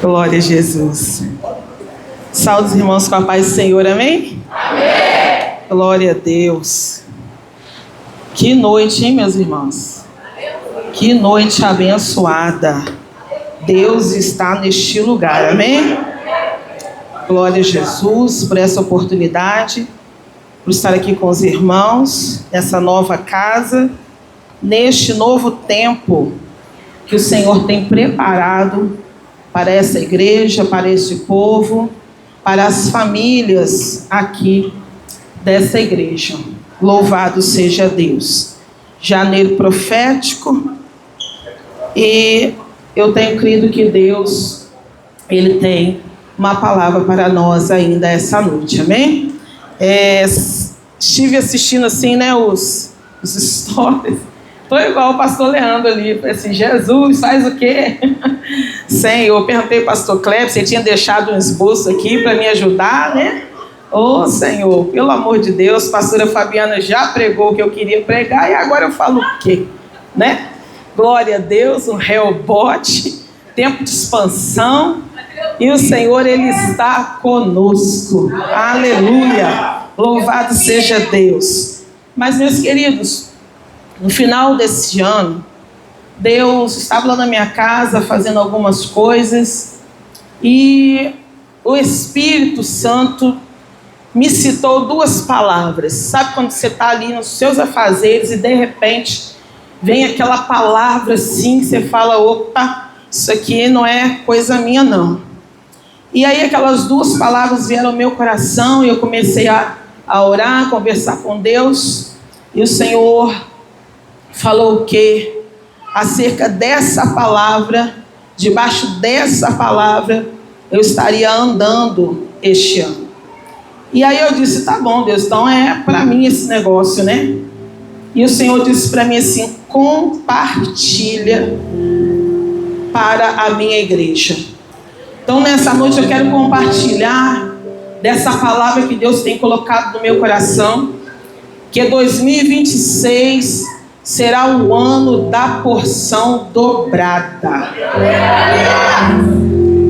Glória a Jesus. Saúde os irmãos com a paz do Senhor, amém? Amém! Glória a Deus. Que noite, hein, meus irmãos? Que noite abençoada. Deus está neste lugar, amém? Glória a Jesus por essa oportunidade, por estar aqui com os irmãos, nessa nova casa, neste novo tempo que o Senhor tem preparado para essa igreja, para este povo, para as famílias aqui dessa igreja. Louvado seja Deus. Janeiro profético, e eu tenho crido que Deus, Ele tem uma palavra para nós ainda essa noite, amém? Estive assistindo assim, né, os stories. Estou igual o pastor Leandro ali, falei assim, Jesus, faz o quê? Senhor, eu perguntei ao pastor Kleber se ele tinha deixado um esboço aqui para me ajudar, né? Ô Senhor, pelo amor de Deus, a pastora Fabiana já pregou o que eu queria pregar e agora eu falo o quê? Né? Glória a Deus, um rebote, tempo de expansão, e o Senhor, Ele está conosco. Aleluia! Louvado seja Deus. Mas, meus queridos, no final desse ano, Deus estava lá na minha casa fazendo algumas coisas e o Espírito Santo me citou duas palavras. Sabe quando você está ali nos seus afazeres e de repente vem aquela palavra assim, você fala, opa, isso aqui não é coisa minha não. E aí aquelas duas palavras vieram ao meu coração e eu comecei a orar, a conversar com Deus, e o Senhor falou o quê? Acerca dessa palavra, debaixo dessa palavra, eu estaria andando este ano. E aí eu disse, tá bom, Deus, então é para mim esse negócio, né? E o Senhor disse para mim assim, compartilha para a minha igreja. Então nessa noite eu quero compartilhar dessa palavra que Deus tem colocado no meu coração, que 2026 será o ano da porção dobrada.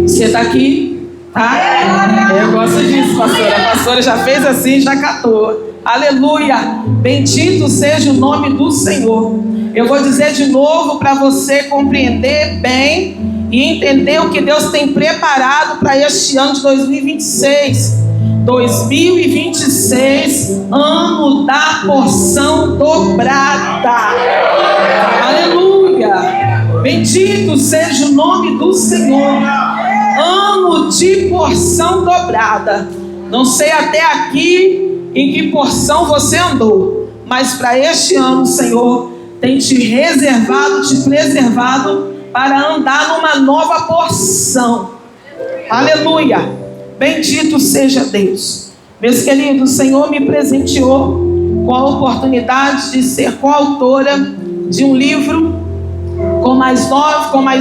Você está aqui? Tá? Eu gosto disso, pastora. A pastora já fez assim, já catou. Aleluia! Bendito seja o nome do Senhor. Eu vou dizer de novo para você compreender bem e entender o que Deus tem preparado para este ano de 2026. 2026, ano da porção dobrada. Aleluia! Bendito seja o nome do Senhor. Ano de porção dobrada. Não sei até aqui em que porção você andou, mas para este ano o Senhor tem te reservado, te preservado para andar numa nova porção. Aleluia! Bendito seja Deus. Meus queridos, o Senhor me presenteou com a oportunidade de ser coautora de um livro com mais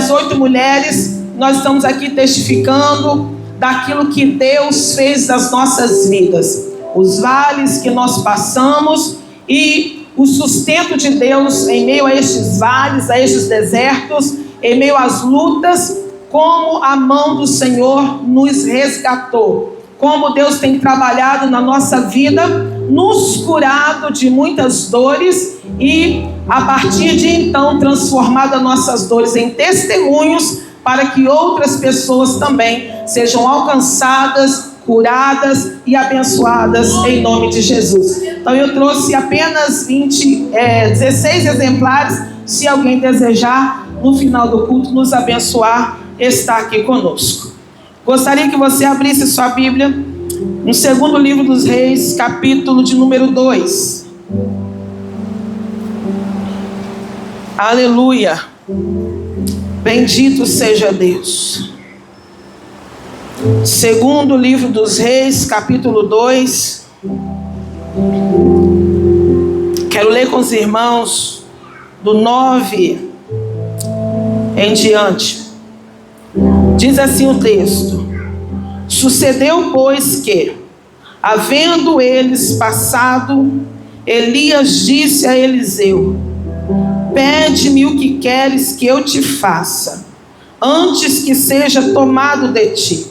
8 mulheres. Nós estamos aqui testificando daquilo que Deus fez nas nossas vidas, os vales que nós passamos e o sustento de Deus em meio a estes vales, a estes desertos, em meio às lutas, como a mão do Senhor nos resgatou, como Deus tem trabalhado na nossa vida, nos curado de muitas dores e a partir de então transformado as nossas dores em testemunhos para que outras pessoas também sejam alcançadas, curadas e abençoadas em nome de Jesus. Então eu trouxe apenas 16 exemplares, se alguém desejar no final do culto nos abençoar, está aqui conosco. Gostaria que você abrisse sua Bíblia no segundo livro dos Reis, capítulo de número 2. Aleluia! Bendito seja Deus. Segundo livro dos Reis, capítulo 2. Quero ler com os irmãos do 9 em diante. Diz assim o texto: sucedeu, pois, que, havendo eles passado, Elias disse a Eliseu: pede-me o que queres que eu te faça. antes que seja tomado de ti.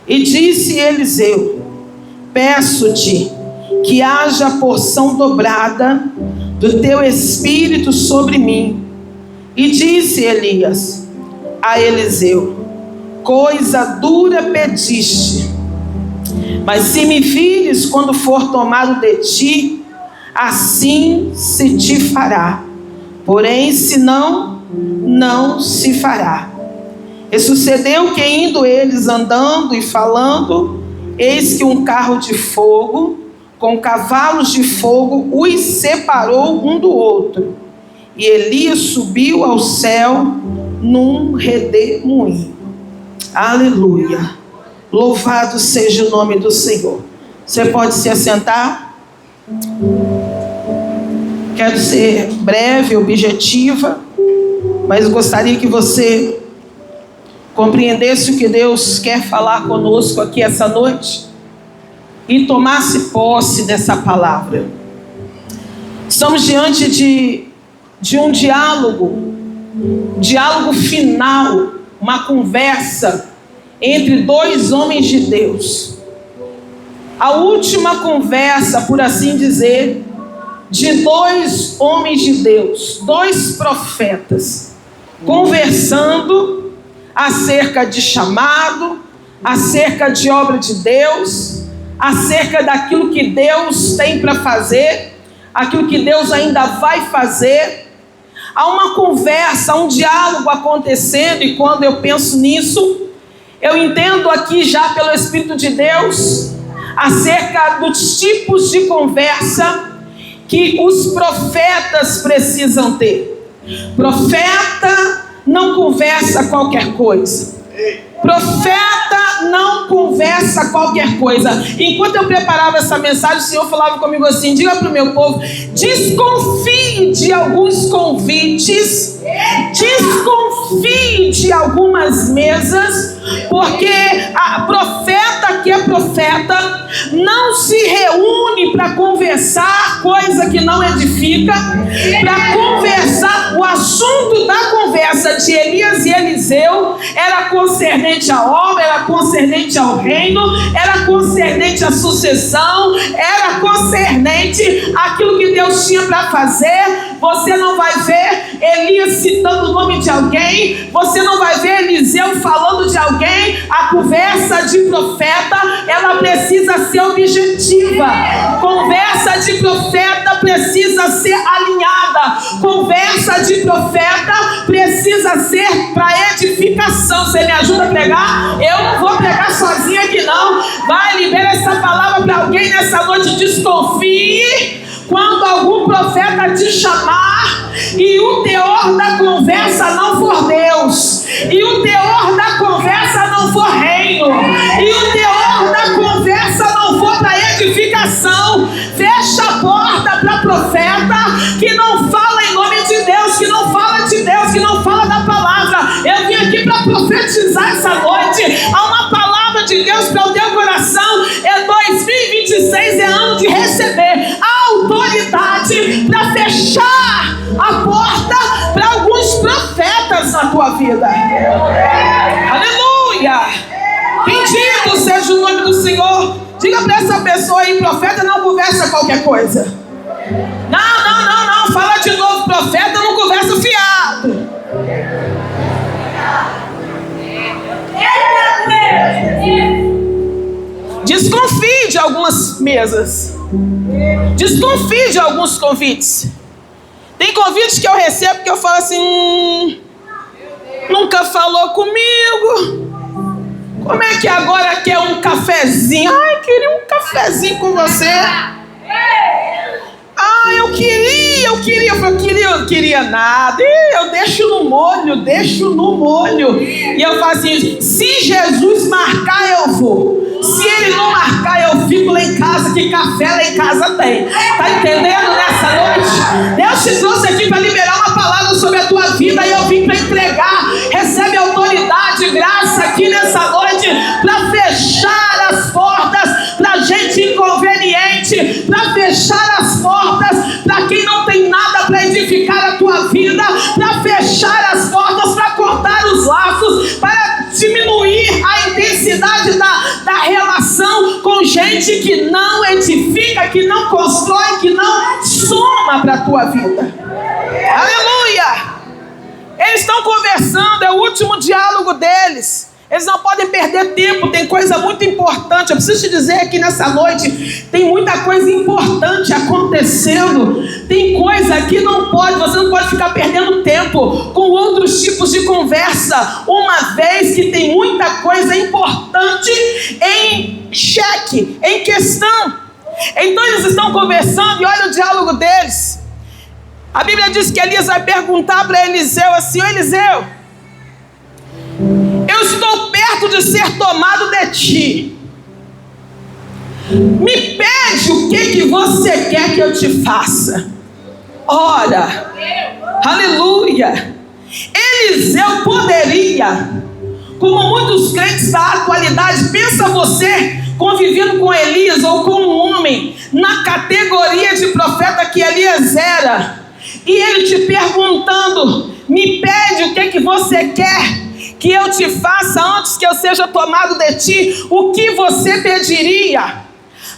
E disse Eliseu: peço-te que haja porção dobrada do teu espírito sobre mim. E disse Elias a Eliseu: coisa dura pediste, mas se me vires quando for tomado de ti, assim se te fará. Porém, se não, não se fará. E sucedeu que, indo eles andando e falando, eis que um carro de fogo, com cavalos de fogo, os separou um do outro. E Elias subiu ao céu num redemoinho. Aleluia. Louvado seja o nome do Senhor. Você pode se assentar? Quero ser breve, objetiva, mas gostaria que você compreendesse o que Deus quer falar conosco aqui essa noite e tomasse posse dessa palavra. Estamos diante de um diálogo final, uma conversa entre dois homens de Deus. A última conversa, por assim dizer, de dois homens de Deus, dois profetas, conversando acerca de chamado, acerca de obra de Deus, acerca daquilo que Deus tem para fazer, aquilo que Deus ainda vai fazer. Há uma conversa, um diálogo acontecendo, e quando eu penso nisso, eu entendo aqui já pelo Espírito de Deus acerca dos tipos de conversa que os profetas precisam ter. Profeta não conversa qualquer coisa. Profeta não conversa qualquer coisa. Enquanto eu preparava essa mensagem, o Senhor falava comigo assim: diga para o meu povo, desconfie de alguns convites, desconfie de algumas mesas, porque a profeta que é profeta não se reúne para conversar coisa que não edifica, para conversar. O assunto da conversa de Elias e Eliseu era concernente à obra, era concernente ao reino, era concernente à sucessão, era concernente àquilo que Deus tinha para fazer. Você não vai ver Elias citando o nome de alguém, você não vai ver Eliseu falando de alguém. A conversa de profeta, ela precisa ser objetiva. Conversa de profeta precisa ser alinhada. Conversa de profeta precisa ser para edificação. Você me ajuda a pregar? Eu não vou pregar sozinha aqui não. Vai, libera essa palavra para alguém nessa noite. Desconfie quando algum profeta te chamar e o teor da conversa não for Deus, e o teor da conversa não for reino, e o teor da conversa não for para edificação. Fecha a porta para profeta que não fala em nome de Deus, que não fala de Deus, que não fala da palavra. Eu vim aqui para profetizar essa noite. Há uma palavra de Deus para o teu coração. 2026 é ano de receber a autoridade para fechar a porta para alguns profetas na tua vida. Aleluia! Bendito seja o nome do Senhor. Diga para essa pessoa aí: profeta não conversa qualquer coisa. Não. Fala de novo: profeta não conversa fiado. Desconfie de algumas mesas. Desconfie de alguns convites. Tem convites que eu recebo que eu falo assim: nunca falou comigo. Como é que agora quer um cafezinho? Ai, queria um cafezinho com você. Ah, eu queria nada. Eu deixo no molho. E eu falo assim: se Jesus marcar, eu vou. Se ele não marcar, eu fico lá em casa, que café lá em casa tem. Tá entendendo nessa noite? Deus te trouxe aqui para liberar uma palavra sobre a tua vida, e eu vim para entregar. Recebe autoridade, graça aqui nessa noite para fechar as portas para gente inconveniente, para fechar as portas para quem não tem nada para edificar a tua vida, para fechar as portas, para cortar os laços, a intensidade da relação com gente que não edifica, que não constrói, que não soma para a tua vida. Aleluia! Eles estão conversando, é o último diálogo deles. Eles não podem perder tempo, tem coisa muito importante. Eu preciso te dizer que nessa noite tem muita coisa importante acontecendo. Tem coisa que não pode, você não pode ficar perdendo tempo com outros tipos de conversa, uma vez que tem muita coisa importante em xeque, em questão. Então eles estão conversando e olha o diálogo deles. A Bíblia diz que Elias vai perguntar para Eliseu assim: ô Eliseu, eu estou perto de ser tomado de ti. Me pede o que você quer que eu te faça. Ora, aleluia. Eliseu poderia, como muitos crentes da atualidade, pensa você convivendo com Elias ou com um homem na categoria de profeta que Elias era, e ele te perguntando: me pede o que você quer que eu te faça antes que eu seja tomado de ti. O que você pediria?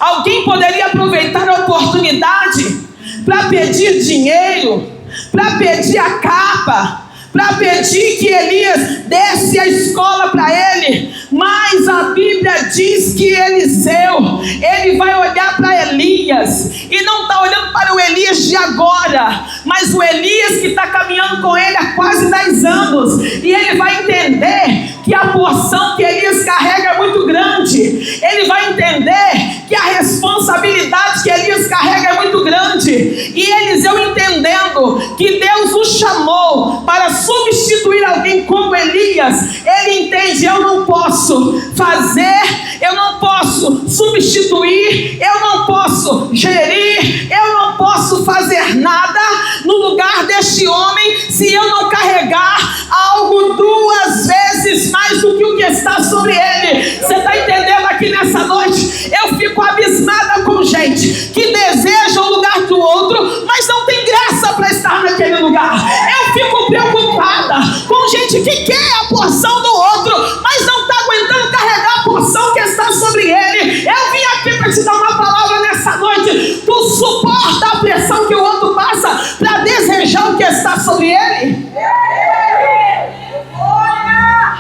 Alguém poderia aproveitar a oportunidade para pedir dinheiro, para pedir a capa, para pedir que Elias desse a escola para ele. Mas a Bíblia diz que Eliseu, ele vai olhar para Elias, e não está olhando para o Elias de agora, mas o Elias que está caminhando com ele há quase 10 anos, e ele vai entender que a porção que Elias carrega é muito grande. Ele vai entender que a responsabilidade que Elias carrega é muito grande. E Eliseu, entendendo que Deus o chamou para substituir alguém como Elias, ele entende: eu não posso fazer, eu não posso substituir, eu não posso gerir, eu não posso fazer nada no lugar deste homem se eu não carregar algo 2 vezes mais do que o que está sobre ele. Você está entendendo aqui nessa noite? Eu fico abismada com gente que deseja um lugar do outro, mas não tem graça para estar naquele lugar. Eu fico preocupada com gente que quer a porção do outro, mas não está aguentando carregar a porção que está sobre ele. Eu vim aqui para te dar uma palavra nessa noite. Tu suporta a pressão que o outro passa para desejar o que está sobre ele?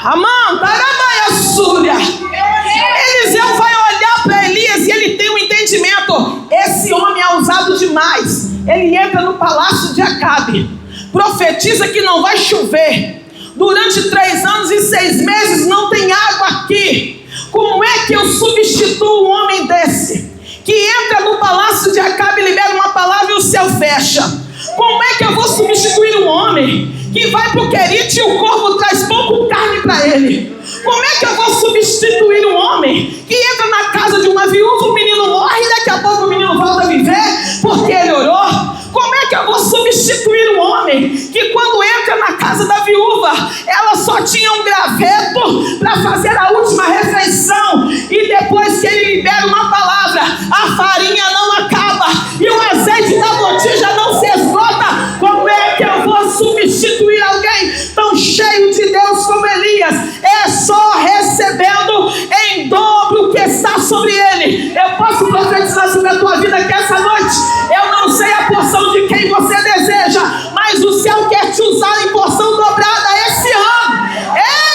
Amém. Tarabaiaçúria. Eliseu vai olhar para Elias e ele tem um entendimento: esse homem é usado demais. Ele entra no palácio de Acabe, profetiza que não vai chover durante 3 anos e 6 meses, não tem água aqui. Como é que eu substituo um homem desse, que entra no palácio de Acabe, libera uma palavra e o céu fecha? Como é que eu vou substituir um homem que vai para o Querite e o corvo traz pão com carne para ele? Como é que eu vou substituir um homem que entra na casa de uma viúva, o menino morre e daqui a pouco o menino volta a viver porque ele orou? Como é que eu vou substituir um homem que, quando entra na casa da viúva, ela só tinha um graveto para fazer a última refeição, e depois que ele libera uma palavra, a farinha não acaba e o azeite da botija não se esgota? Como é que eu vou substituir alguém tão cheio de Deus como Elias? É só recebendo em dobro o que está sobre ele. Eu posso profetizar sobre a tua vida que essa noite, eu não sei a porção de quem você deseja, mas o céu quer te usar em porção dobrada esse ano.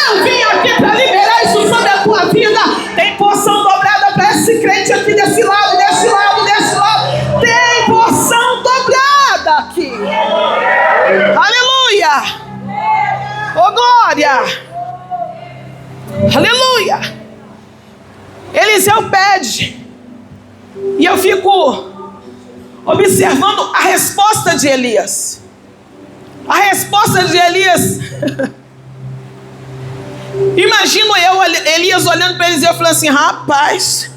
Eu vim aqui para liberar isso sobre a tua vida. Tem porção dobrada para esse crente aqui desse lado, desse lado, desse lado. Tem porção dobrada aqui. Aleluia. Oh glória. Aleluia. Eliseu pede, e eu fico observando a resposta de Elias. A resposta de Elias. Imagino Elias olhando para Eliseu e falando assim: rapaz,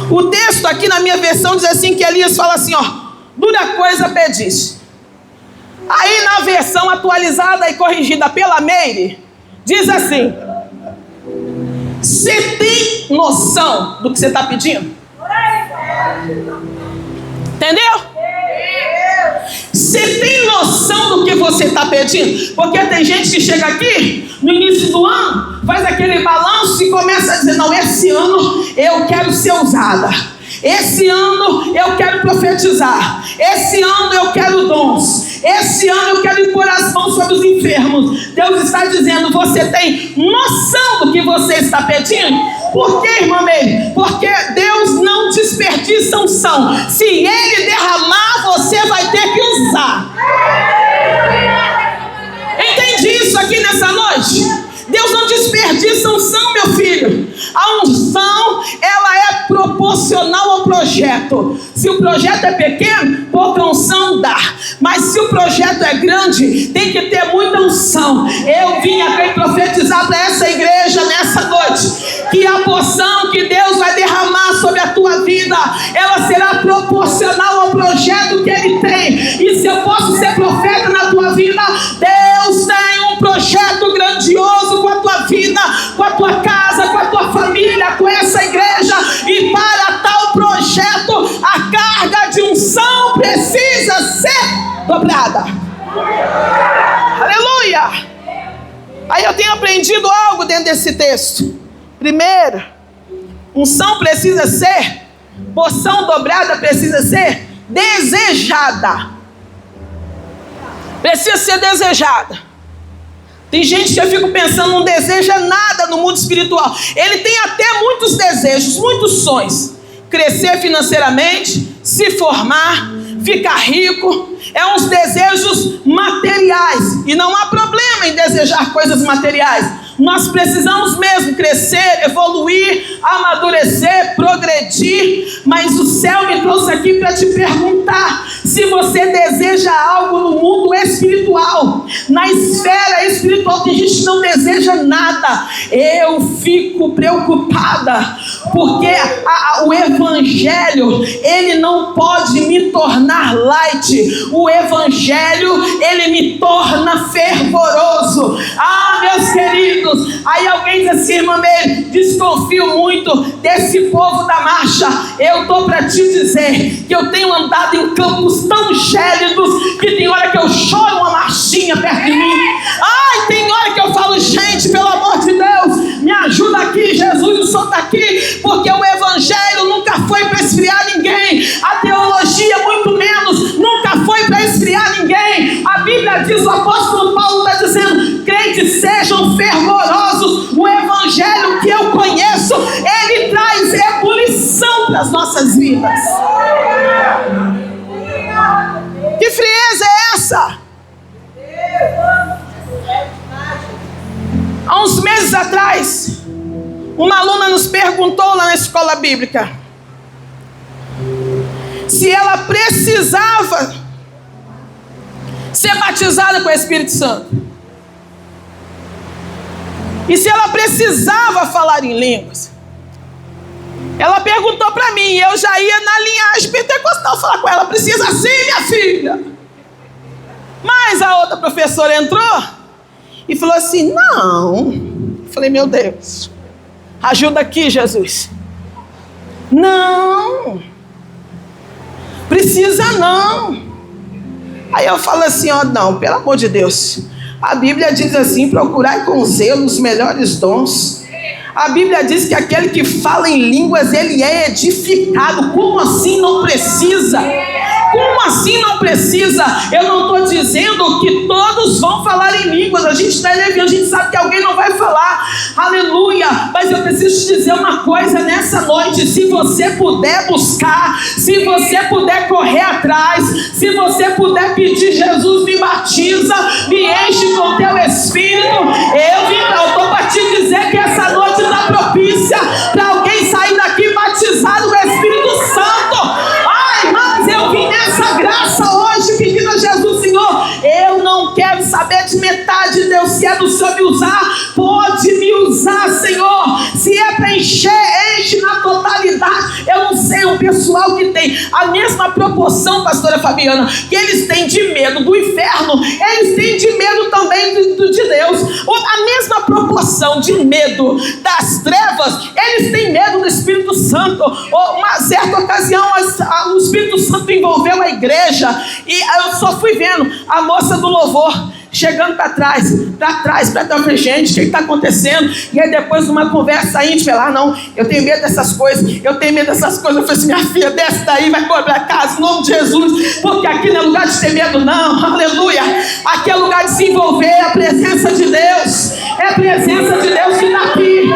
o texto aqui na minha versão diz assim, que Elias fala assim, ó: dura coisa pediste. Aí na versão atualizada e corrigida pela Meire, diz assim: você tem noção do que você está pedindo? Entendeu? Você tem noção do que você está pedindo? Porque tem gente que chega aqui no início do ano, faz aquele balanço e começa a dizer: não, esse ano eu quero ser usada, esse ano eu quero profetizar, esse ano eu quero dons, esse ano eu quero impor as mãos sobre os enfermos. Deus está dizendo: você tem noção do que você está pedindo? Por quê, irmã Meire? Porque Deus não desperdiça unção. Se Ele derramar, você vai ter que usar. Entende isso aqui nessa noite? Deus não desperdiça unção, meu filho. A unção, ela é proporcional ao projeto. Se o projeto é pequeno, pouca unção dá. Mas se o projeto é grande, tem que ter muita unção. Eu vim aqui profetizar para essa igreja nessa noite que a porção que Deus vai derramar sobre a tua vida, ela será proporcional ao projeto que Ele tem. E se eu posso ser profeta na tua vida, Deus tem um projeto grandioso com a tua vida, com a tua casa, com a tua família, com essa igreja. E para tal projeto, a carga de unção precisa ser dobrada. Aleluia! Aí eu tenho aprendido algo dentro desse texto. Primeiro, unção precisa ser, porção dobrada precisa ser desejada. Precisa ser desejada. Tem gente que eu fico pensando, não deseja nada no mundo espiritual. Ele tem até muitos desejos, muitos sonhos. Crescer financeiramente, se formar, ficar rico. É uns desejos materiais. E não há problema em desejar coisas materiais. Nós precisamos mesmo crescer, evoluir, amadurecer, progredir. Mas o céu me trouxe aqui para te perguntar se você deseja algo no mundo espiritual. Na esfera espiritual tem gente que não deseja nada. Eu fico preocupada, porque o evangelho, ele não pode me tornar light. O evangelho, ele me torna fervoroso. Meus queridos, aí alguém diz assim: irmã Meire, desconfio muito desse povo da marcha. Eu estou para te dizer que eu tenho andado em campos tão gélidos que tem hora que eu choro uma marchinha perto de mim. Tem hora que eu falo: gente, pelo amor de Deus, me ajuda aqui, Jesus, o Senhor está aqui. Porque o evangelho nunca foi para esfriar ninguém. A teologia muito menos, nunca foi para esfriar ninguém. A Bíblia diz, o apóstolo Paulo está dizendo: crentes sejam fervorosos. O evangelho que eu conheço, ele traz ebulição para as nossas vidas. Que frieza é essa? Há uns meses atrás, uma aluna nos perguntou lá na escola bíblica se ela precisava ser batizada com o Espírito Santo e se ela precisava falar em línguas. Ela perguntou para mim, e eu já ia na linhagem pentecostal falar com ela: precisa sim, minha filha. Mas a outra professora entrou e falou assim: não. Eu falei: meu Deus, ajuda aqui, Jesus. Não, precisa não. Aí eu falo assim: não, pelo amor de Deus, a Bíblia diz assim: procurai com zelo os melhores dons. A Bíblia diz que aquele que fala em línguas, ele é edificado. Como assim não precisa? Como assim não precisa? Eu não estou dizendo que todos vão falar em línguas. A gente está levando, a gente sabe que alguém não vai falar. Aleluia! Mas eu preciso te dizer uma coisa nessa noite: se você puder buscar, se você puder correr atrás, se você puder pedir: Jesus, me batiza, me enche com teu Espírito. Eu estou para te dizer que essa noite está propícia para alguém sair daqui batizado com o Espírito Santo. Mas eu vim nessa graça hoje pedindo a Jesus: Senhor, eu não quero saber de metade, Deus. Se é do Senhor me usar, pode me usar, Senhor. Se é para encher, enche na totalidade. Eu não sei, o pessoal pessoal que tem a mesma proporção, pastora Fabiana, que eles têm de medo do inferno, eles têm de medo também de Deus. A mesma proporção de medo das trevas, eles têm medo do Espírito Santo. Uma certa ocasião, o Espírito Santo envolveu a igreja, e eu só fui vendo a moça do louvor chegando para trás, gente, o que está acontecendo? E aí depois de uma conversa íntima, ela, não, eu tenho medo dessas coisas. Eu falei assim, minha filha, desce daí, vai para casa, em nome de Jesus, porque aqui não é lugar de ter medo, não, aleluia. Aqui é lugar de se envolver, a presença de Deus, é a presença de Deus que está aqui.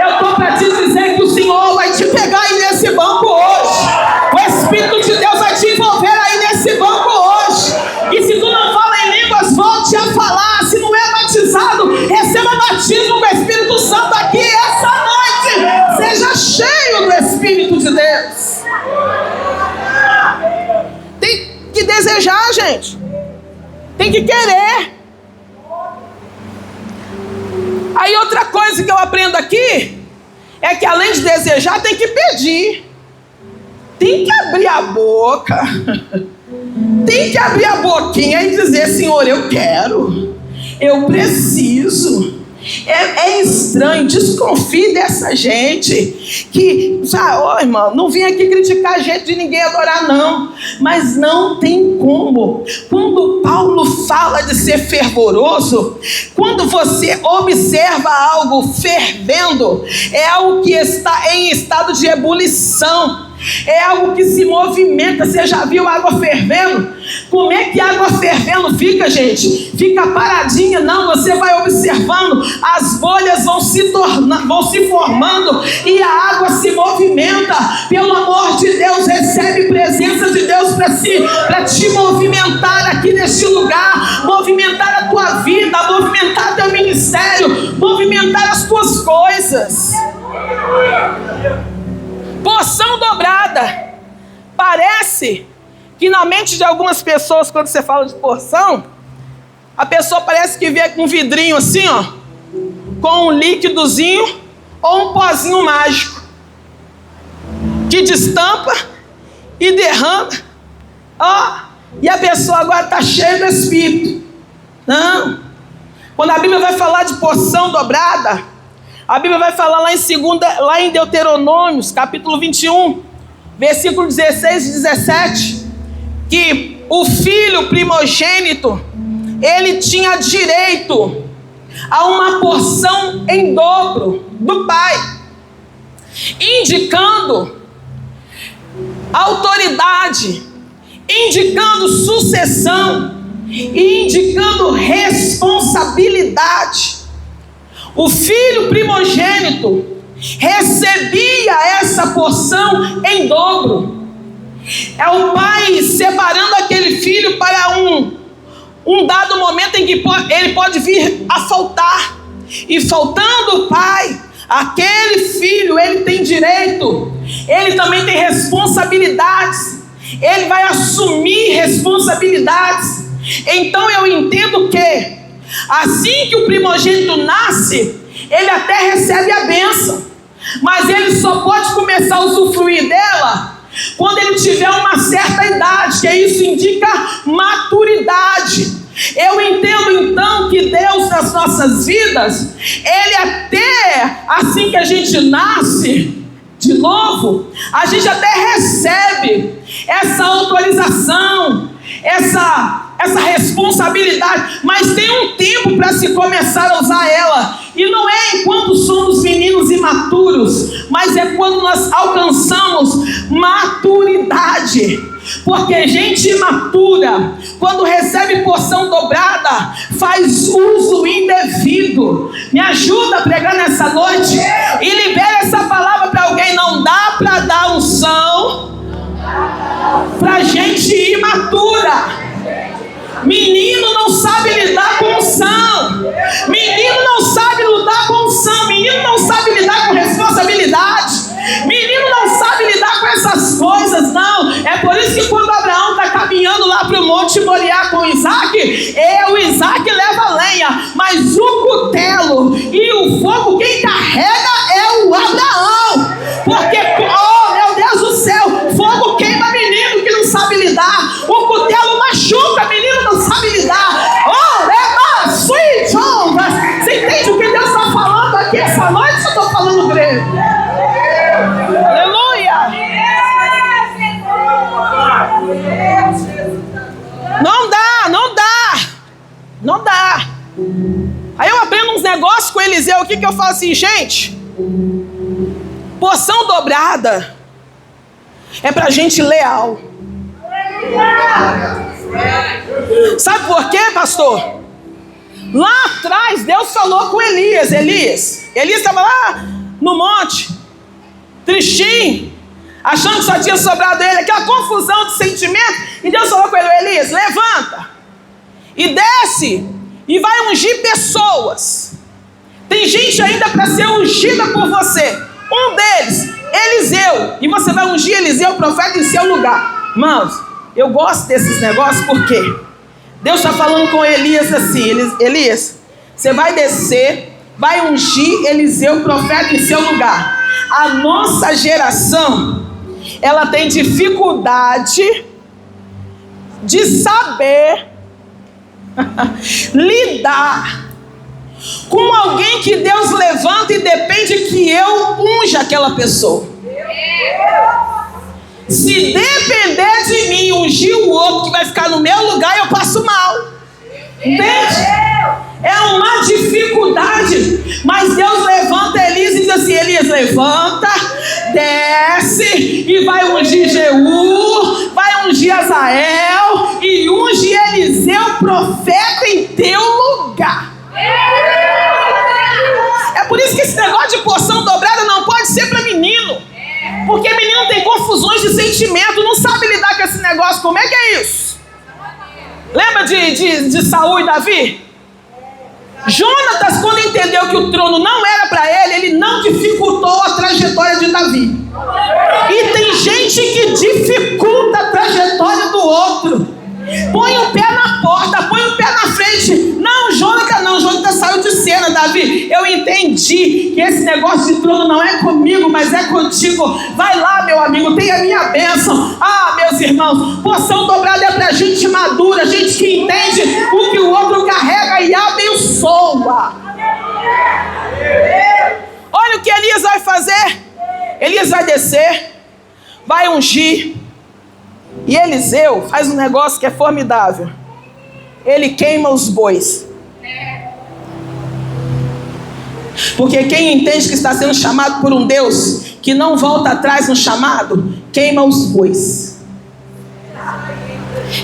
Eu estou para te dizer que o Senhor vai te pegar aí nesse banco hoje, o Espírito de Deus vai te envolver aí nesse banco hoje, e se tu não fala em línguas, volte a falar. Se não é batizado, receba batismo com o Espírito Santo aqui essa noite. Seja cheio do Espírito de Deus. Tem que desejar, gente. Tem que querer. Aí outra coisa que eu aprendo aqui é que além de desejar, tem que pedir. Tem que abrir a boca. Tem que abrir a boquinha e dizer, Senhor, eu quero, eu preciso. É estranho, desconfie dessa gente que, sabe, irmão, não vim aqui criticar a gente de ninguém adorar, não, mas não tem como. Quando Paulo fala de ser fervoroso, quando você observa algo fervendo, é algo que está em estado de ebulição, é algo que se movimenta. Você já viu água fervendo? Como é que água fervendo fica, gente? Fica paradinha? Não, você vai observando, as bolhas vão se formando e a água se movimenta. Pelo amor de Deus, recebe presença de Deus para te movimentar aqui neste lugar, movimentar a tua vida, movimentar teu ministério, movimentar as tuas coisas. Porção dobrada. Parece que na mente de algumas pessoas, quando você fala de porção, a pessoa parece que vê com um vidrinho assim, ó, com um líquidozinho ou um pozinho mágico que destampa e derrama, ó, e a pessoa agora está cheia do Espírito. Não. Quando a Bíblia vai falar de porção dobrada, a Bíblia vai falar lá em Deuteronômios, capítulo 21, versículo 16 e 17, que o filho primogênito, ele tinha direito a uma porção em dobro do pai, indicando autoridade, indicando sucessão e indicando responsabilidade. O filho primogênito recebia essa porção em dobro. É o pai separando aquele filho para um dado momento em que ele pode vir a faltar. E faltando o pai, aquele filho, ele tem direito, ele também tem responsabilidades, ele vai assumir responsabilidades. Então eu entendo que assim que o primogênito nasce, ele até recebe a bênção, mas ele só pode começar a usufruir dela quando ele tiver uma certa idade, que isso indica maturidade. Eu entendo então que Deus nas nossas vidas, ele até assim que a gente nasce de novo, a gente até recebe essa autorização, essa responsabilidade, mas tem um tempo para se começar a usar ela, e não é enquanto somos meninos imaturos, mas é quando nós alcançamos maturidade, porque gente imatura, quando recebe porção dobrada, faz uso indevido. Me ajuda a pregar nessa noite e libera essa palavra para alguém. Não dá para dar unção para gente imatura. Menino não sabe lidar com unção, menino não sabe lidar com unção, menino não sabe lidar com responsabilidade, menino não sabe lidar com essas coisas, não. É por isso que quando Abraão está caminhando lá para o Monte Moriá com Isaac, o Isaac leva lenha, mas o cutelo e o fogo, quem carrega é o Abraão, porque, oh meu Deus do céu, fogo creio. Aleluia. Não dá, não dá. Não dá. Aí eu aprendo uns negócios com Eliseu aqui que eu falo assim, gente, porção dobrada é pra gente leal. Sabe por quê, pastor? Lá atrás Deus falou com Elias. Elias estava lá no monte, tristinho, achando que só tinha sobrado ele, aquela confusão de sentimento. E Deus falou com ele, Elias, levanta e desce e vai ungir pessoas. Tem gente ainda para ser ungida por você. Um deles, Eliseu. E você vai ungir Eliseu, profeta, em seu lugar. Irmãos, eu gosto desses negócios porque Deus está falando com Elias assim, Elias, você vai descer, vai ungir Eliseu, profeta, em seu lugar. A nossa geração, ela tem dificuldade de saber lidar com alguém que Deus levanta e depende que eu unja aquela pessoa. Se depender de mim ungir o outro que vai ficar no meu lugar, eu passo mal. Entende? É uma dificuldade. Mas Deus levanta Elias e diz assim, Elias, levanta, desce e vai ungir Jeú, vai ungir Azael e unge Eliseu, profeta, em teu lugar. É por isso que esse negócio de porção dobrada não pode ser para menino. Porque menino tem confusões de sentimento, não sabe lidar com esse negócio. Como é que é isso? Lembra de Saul e Davi? Jonatas, quando entendeu que o trono não era para ele não dificultou a trajetória de Davi. E tem gente que dificulta a trajetória do outro. Põe o pé na porta, põe o pé na frente. Não, Jonatas saiu de cena, Davi. Eu entendi que esse negócio de trono não é comigo, mas é contigo. Vai lá, meu amigo, tem a minha bênção. Ah, meus irmãos, porção dobrada é pra gente madura, gente que entende o que o outro carrega e abençoa. Olha o que Elias vai fazer. Elias vai descer, vai ungir. E Eliseu faz um negócio que é formidável. Ele queima os bois. Porque quem entende que está sendo chamado por um Deus que não volta atrás no chamado, queima os bois.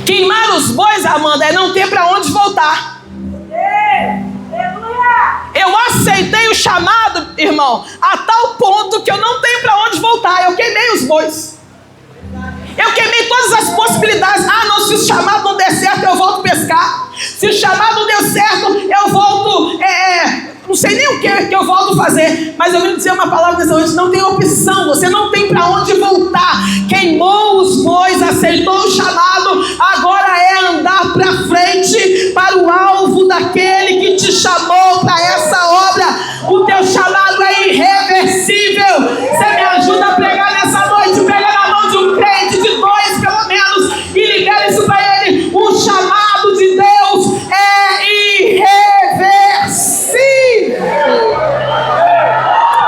Queimar os bois, Amanda, é não ter para onde voltar. Eu aceitei o chamado, irmão, a tal ponto que eu não tenho para onde voltar. Eu queimei os bois. Eu queimei todas as possibilidades. Ah, não, se o chamado não der certo, eu volto pescar. Se o chamado não deu certo, eu volto... não sei nem o que eu volto fazer. Mas eu vim dizer uma palavra dessa noite: não tem opção, você não tem para onde voltar. Queimou os bois, aceitou o chamado. Agora é andar para frente, para o alvo daquele que te chamou para essa obra. O teu chamado é irreversível. Você me ajuda a pregar nessa noite? Pega na mão de um crente, de dois pelo menos, e libera isso para ele. O chamado de Deus é irreversível.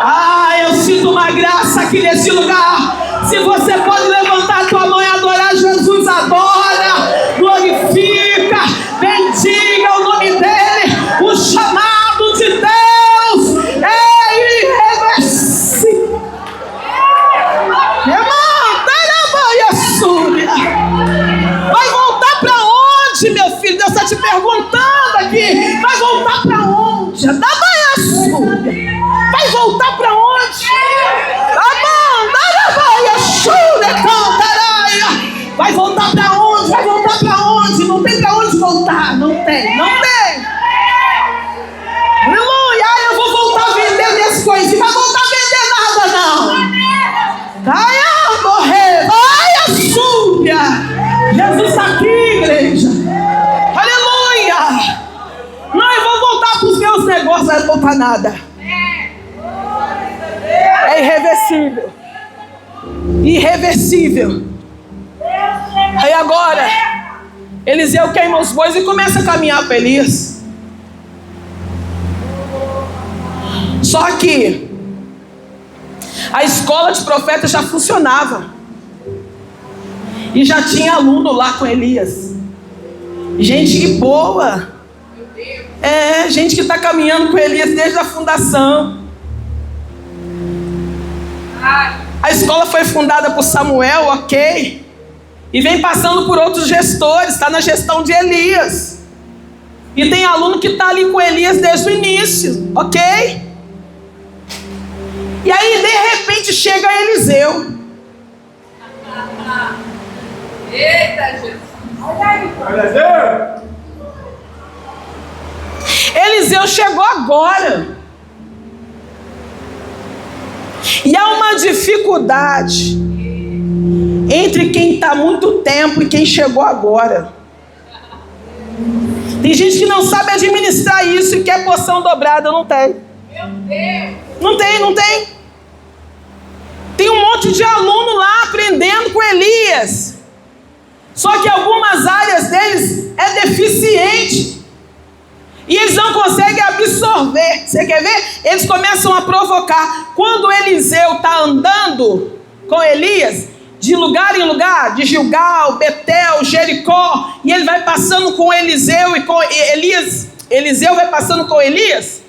Ah, eu sinto uma graça aqui nesse lugar. Se você pode levantar a tua mão e adorar Jesus, adora, glorifica, bendiga o nome dele. O chamado de Deus é irreversível. Vai voltar para onde, meu filho? Deus está te perguntando aqui. Vai voltar para onde? Vai voltar para onde? Vai voltar para onde? Vai voltar para onde? Não tem para onde voltar. Não tem. Aleluia. Eu vou voltar a vender minhas coisas. Não vai voltar a vender nada, não. Vai morrer. Jesus está aqui, igreja. Aleluia. Não, eu vou voltar para os meus negócios. Não vai voltar nada. É irreversível. Irreversível. Aí agora Eliseu queima os bois e começa a caminhar para Elias. Só que A escola de profetas já funcionava. E já tinha aluno lá com Elias. Gente boa. Gente que está caminhando com Elias desde a fundação. A escola foi fundada por Samuel, ok? E vem passando por outros gestores, está na gestão de Elias. E tem aluno que está ali com Elias desde o início, ok? E aí, de repente, chega Eliseu. Eita, Jesus! Eliseu chegou agora. E há uma dificuldade entre quem está há muito tempo e quem chegou agora. Tem gente que não sabe administrar isso e quer porção dobrada. Não tem. Meu Deus! Não tem. Tem um monte de aluno lá aprendendo com Elias. Só que algumas áreas deles é deficiente. E eles não conseguem absorver. Você quer ver? Eles começam a provocar. Quando Eliseu está andando com Elias, de lugar em lugar, de Gilgal, Betel, Jericó, e ele vai passando com Eliseu e com Elias. Eliseu vai passando com Elias.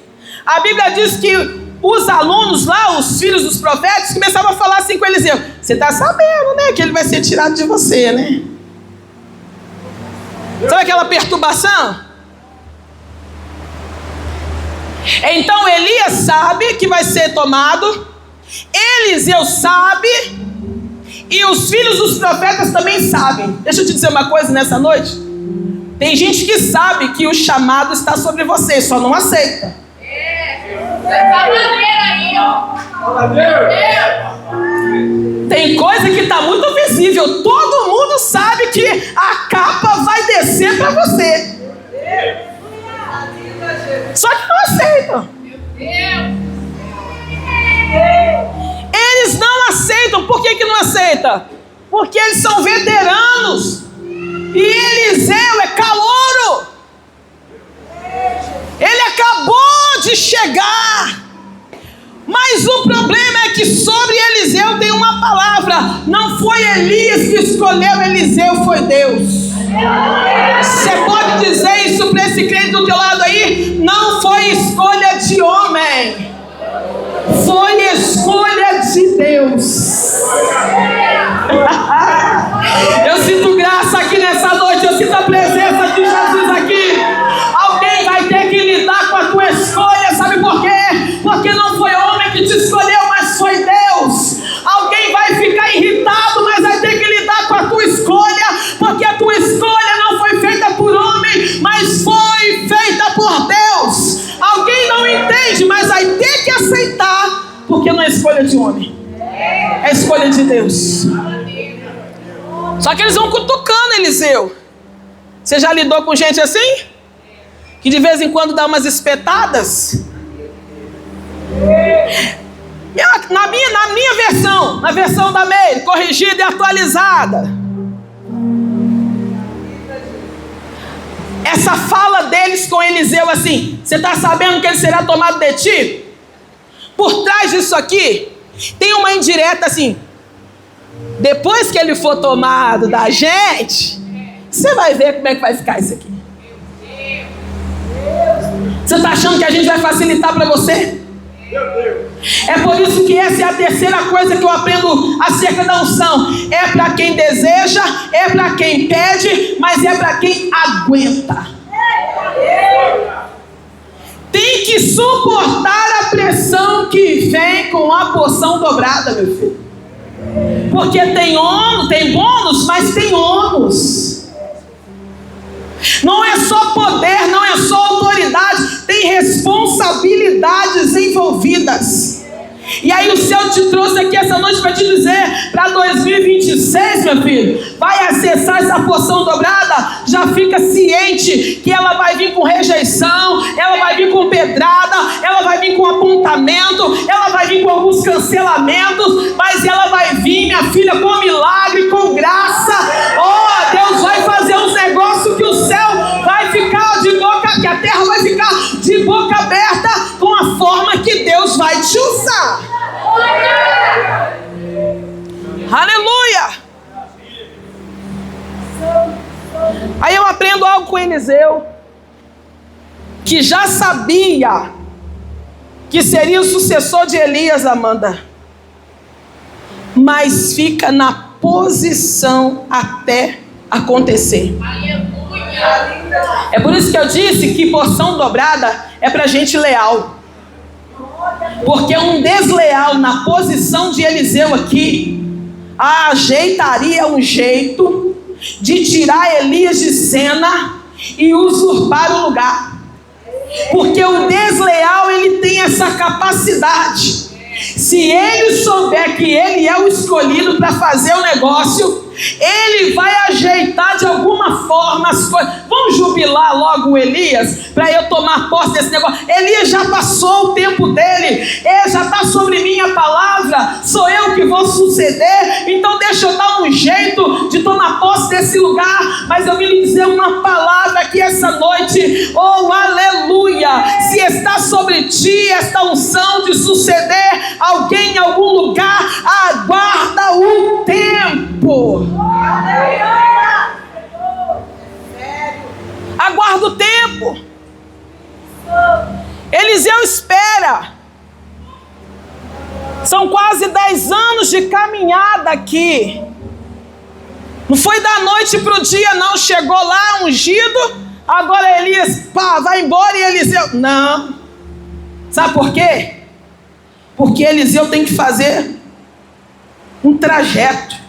A Bíblia diz que os alunos lá, os filhos dos profetas, começavam a falar assim com Eliseu: você está sabendo, né, que ele vai ser tirado de você, né? Sabe aquela perturbação? Então Elias sabe que vai ser tomado, Eliseu sabe, e os filhos dos profetas também sabem. Deixa eu te dizer uma coisa nessa noite. Tem gente que sabe que o chamado está sobre você, só não aceita. Tem coisa que está muito visível. Todo mundo sabe que a capa vai descer para você, só que não aceitam. Eles não aceitam. Por que não aceitam? Porque eles são veteranos. E Eliseu é calouro. Ele acabou de chegar. Mas o problema é que sobre Eliseu tem uma palavra. Não foi Elias que escolheu Eliseu, foi Deus. Você pode dizer isso para esse crente do teu lado aí? Não foi escolha de homem, foi escolha de Deus. Eu sinto graça aqui nessa noite. Eu sinto a presença de Jesus aqui. Alguém vai ter que lidar com a tua escolha. Sabe por quê? Porque não foi homem que te escolheu, mas foi Deus. Alguém vai ficar irritado, mas vai ter que lidar com a tua escolha, porque a tua escolha não foi feita por homem, mas foi feita por Deus. Alguém não entende, mas vai ter que aceitar, porque não é escolha de homem, é escolha de Deus. Só que eles vão cutucando Eliseu. Você já lidou com gente assim? Que de vez em quando dá umas espetadas? Na minha versão, na versão da Meire, corrigida e atualizada, essa fala deles com Eliseu assim: você está sabendo que ele será tomado de ti? Por trás disso aqui tem uma indireta assim: depois que ele for tomado da gente, você vai ver como é que vai ficar isso aqui. Você está achando que a gente vai facilitar para você? É por isso que essa é a terceira coisa que eu aprendo acerca da unção. É para quem deseja, é para quem pede, mas é para quem aguenta. Tem que suportar a pressão que vem com a porção dobrada, meu filho. Porque tem bônus, mas tem ônus. Não é só poder, não é só autoridade, tem responsabilidades envolvidas. E aí o céu te trouxe aqui essa noite para te dizer: para 2026, meu filho, vai acessar essa porção dobrada, já fica ciente que ela vai vir com rejeição, ela vai vir com pedrada, ela vai vir com apontamento, ela vai vir com alguns cancelamentos, mas ela vai vir, minha filha, com milagre, com graça. Oh, Deus vai fazer uns negócios que o céu vai ficar de boca, que a terra vai ficar de boca aberta com a forma que Deus vai te usar. Aleluia! Aí eu aprendo algo com Eliseu, que já sabia que seria o sucessor de Elias, Amanda, mas fica na posição até acontecer. É por isso que eu disse que porção dobrada é para gente leal, porque um desleal na posição de Eliseu aqui ajeitaria um jeito de tirar Elias de cena e usurpar o lugar. Porque o desleal, ele tem essa capacidade. Se ele souber que ele é o escolhido para fazer o negócio, ele vai ajeitar de alguma forma as coisas. Vamos jubilar logo o Elias, para eu tomar posse desse negócio. Elias já passou o tempo dele, já está sobre mim a palavra, sou eu que vou suceder, então deixa eu dar um jeito de tomar posse desse lugar. Mas eu vim lhe dizer uma palavra aqui essa noite, oh aleluia, se está sobre ti esta unção de suceder alguém em algum lugar, aguarda o tempo. Aguarda o tempo. Eliseu espera. São quase 10 anos de caminhada aqui. Não foi da noite para o dia, não. Chegou lá ungido, agora Elias vai embora e Eliseu... Não. Sabe por quê? Porque Eliseu tem que fazer um trajeto.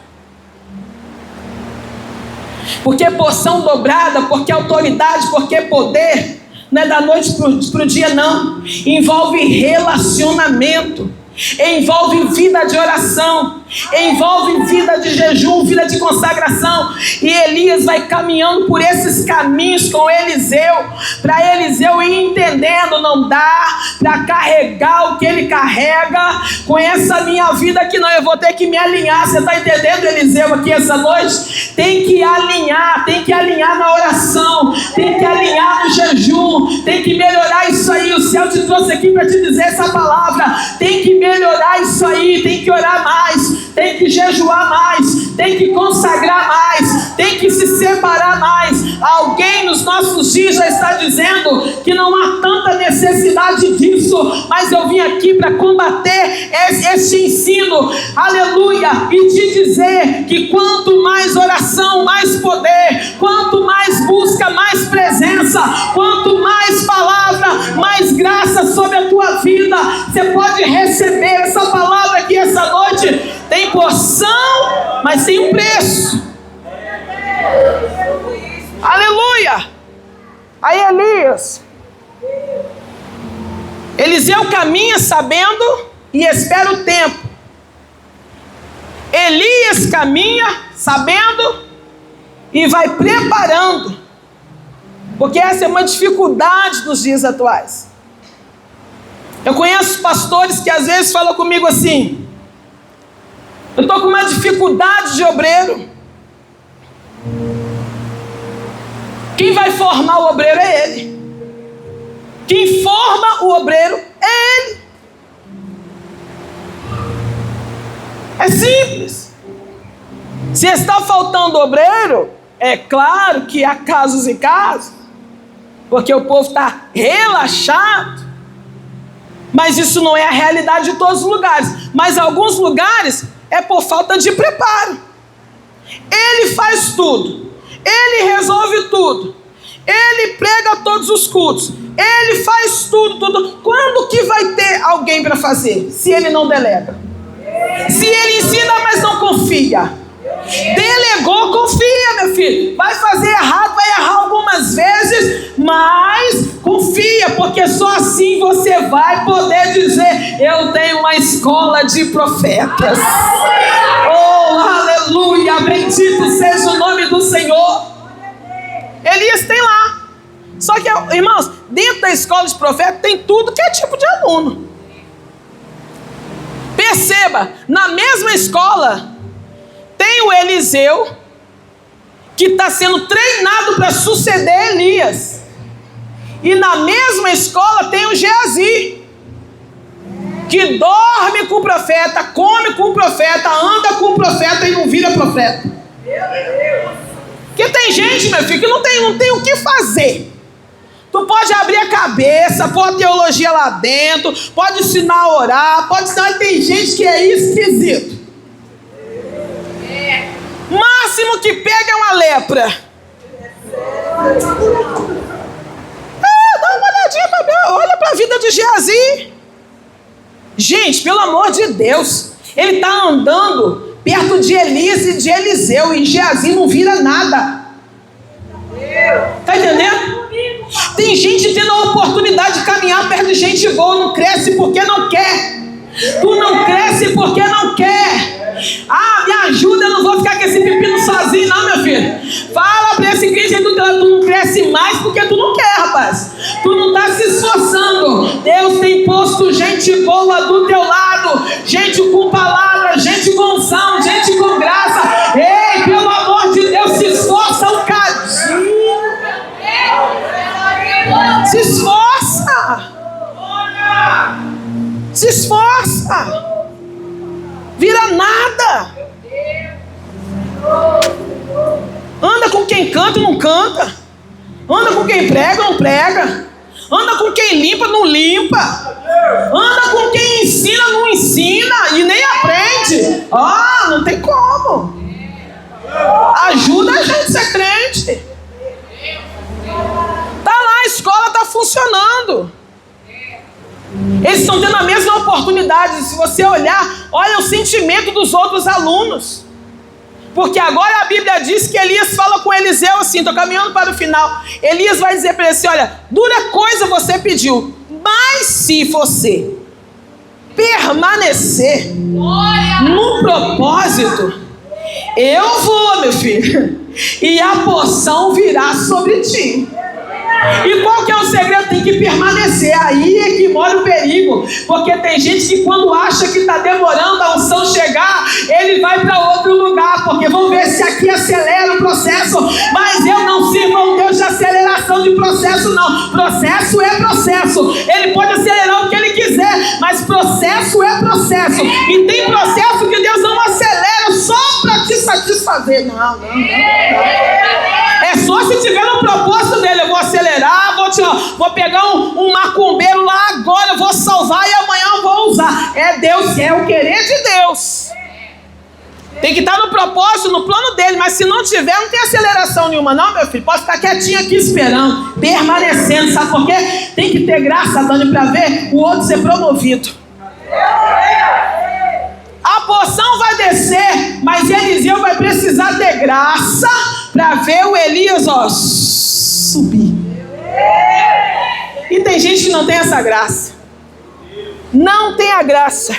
Porque porção dobrada, porque autoridade, porque poder, não é da noite para o dia, não. Envolve relacionamento, envolve vida de oração, envolve vida de jejum, vida de consagração. E Elias vai caminhando por esses caminhos com Eliseu, para Eliseu ir entendendo. Não dá para carregar o que ele carrega com essa minha vida aqui, não. Eu vou ter que me alinhar. Você está entendendo, Eliseu, aqui essa noite? Tem que alinhar na oração, tem que alinhar no jejum, tem que melhorar isso aí. O céu te trouxe aqui para te dizer essa palavra. Tem que melhorar isso aí, tem que orar mais, tem que jejuar mais, tem que consagrar mais, tem que se separar mais. Alguém nos nossos dias já está dizendo que não há tanta necessidade disso, mas eu vim aqui para combater esse ensino, aleluia, e te dizer que quanto mais oração, mais poder, quanto mais busca, mais presença, quanto mais palavra, mais graça sobre a tua vida. Você pode receber essa palavra aqui essa noite. Tem porção, mas tem um preço. Aleluia. Aí Eliseu caminha sabendo e espera o tempo. Elias caminha sabendo e vai preparando, porque essa é uma dificuldade dos dias atuais. Eu conheço pastores que às vezes falam comigo assim: eu estou com uma dificuldade de obreiro. Quem vai formar o obreiro é ele. Quem forma o obreiro é ele. É simples. Se está faltando obreiro, é claro que há casos e casos, porque o povo está relaxado, mas isso não é a realidade de todos os lugares. Mas alguns lugares é por falta de preparo. Ele faz tudo, ele resolve tudo, ele prega todos os cultos, ele faz tudo. Quando que vai ter alguém para fazer, se ele não delega? Se ele ensina, mas não confia. Delegou, confia, meu filho. Vai fazer errado, vai errar algumas vezes, mas confia, porque só assim você vai poder dizer: eu tenho uma escola de profetas. Oh, aleluia, bendito seja o nome do Senhor. Elias tem lá. Só que, irmãos, dentro da escola de profetas tem tudo que é tipo de aluno. Perceba, na mesma escola tem o Eliseu, que está sendo treinado para suceder Elias. E na mesma escola tem o Geazi, que dorme com o profeta, come com o profeta, anda com o profeta e não vira profeta. Porque tem gente, meu filho, que não tem o que fazer. Tu pode abrir a cabeça, pôr teologia lá dentro, pode ensinar a orar, pode ensinar. Tem gente que é esquisito. Máximo que pega é uma lepra. Dá uma olhadinha pra ver, olha pra vida de Geazi. Gente, pelo amor de Deus, ele está andando perto de Elias e de Eliseu, e Geazi não vira nada. Está entendendo? Tem gente tendo a oportunidade de caminhar perto de gente boa, não cresce porque não quer. Tu não cresce porque não quer. Ah, me ajuda, eu não vou ficar com esse pepino sozinho não, meu filho. Fala pra esse crente aí do teu lado, tu não cresce mais porque tu não quer, rapaz. Tu não tá se esforçando. Deus tem posto gente boa do teu lado, gente com palavra, gente com unção, gente com graça. Ei, pelo amor de Deus, se esforça um cadinho. Se esforça. Se esforça. Vira nada. Anda com quem canta e não canta. Anda com quem prega não prega. Anda com quem limpa não limpa. Anda com quem ensina não ensina e nem aprende. Não tem como. Ajuda a gente a ser crente. Tá lá, a escola tá funcionando. Eles estão tendo a mesma oportunidade. Se você olhar, olha o sentimento dos outros alunos. Porque agora a Bíblia diz que Elias fala com Eliseu assim, estou caminhando para o final. Elias vai dizer para ele assim, olha, dura coisa você pediu, mas se você permanecer no propósito, eu vou, meu filho, e a porção virá sobre ti. E qual que é o segredo? Tem que permanecer. Aí é que mora o perigo. Porque tem gente que quando acha que está demorando a unção chegar, ele vai para outro lugar. Porque vamos ver se aqui acelera o processo. Mas eu não sirvo a um Deus de aceleração de processo, não. Processo é processo. Ele pode acelerar o que ele quiser, mas processo é processo. E tem processo que Deus não acelera só para te satisfazer. Não. É só se tiver um propósito dele. Eu vou acelerar, vou pegar um macumbeiro lá agora, eu vou salvar e amanhã eu vou usar. É Deus, é o querer de Deus. Tem que estar no propósito, no plano dele. Mas se não tiver, não tem aceleração nenhuma não, meu filho. Pode ficar quietinho aqui esperando, permanecendo. Sabe por quê? Tem que ter graça, Dani, para ver o outro ser promovido. A porção vai descer, mas Eliseu vai precisar ter graça para ver o Elias, subir. E tem gente que não tem essa graça. Não tem a graça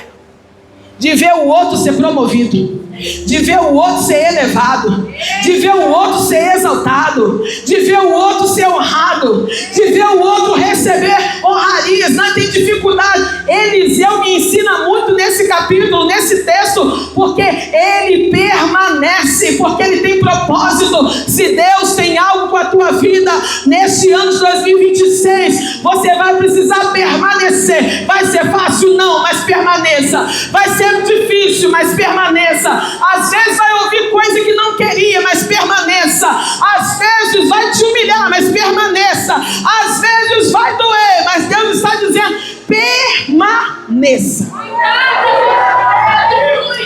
de ver o outro ser promovido, de ver o outro ser elevado, de ver o outro ser exaltado, de ver o outro ser honrado, de ver o outro receber honrarias. Não tem dificuldade. Eliseu me ensina muito nesse capítulo, nesse texto, porque ele permanece, porque ele tem propósito. Se Deus tem algo com a tua vida neste ano de 2026, você vai precisar permanecer. Vai ser fácil? Não, mas permaneça. Vai ser difícil, mas permaneça. Às vezes vai ouvir coisa que não queria, mas permaneça. Às vezes vai te humilhar, mas permaneça. Às vezes vai doer, mas Deus está dizendo, permaneça.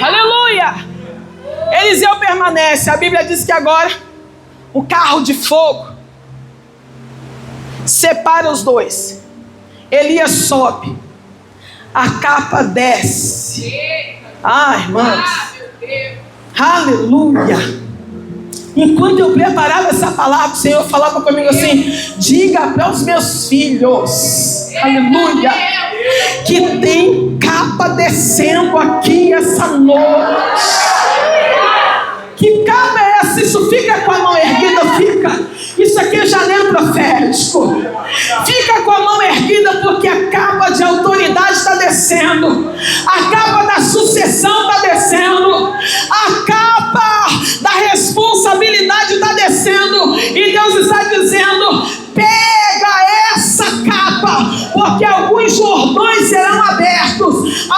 Aleluia. Eliseu permanece. A Bíblia diz que agora o carro de fogo separa os dois. Elias sobe, a capa desce. Irmãos, aleluia. Enquanto eu preparava essa palavra, o Senhor falava comigo assim, diga para os meus filhos, aleluia, que tem capa descendo aqui essa noite. Que capa é essa? Isso fica com a mão erguida, fica. Isso aqui é janeiro profético. Fica com a mão erguida, porque a capa de autoridade está descendo. A capa da sucessão está descendo. A capa da responsabilidade está descendo. E Deus está dizendo, pega essa capa, porque alguns jordões serão abertos.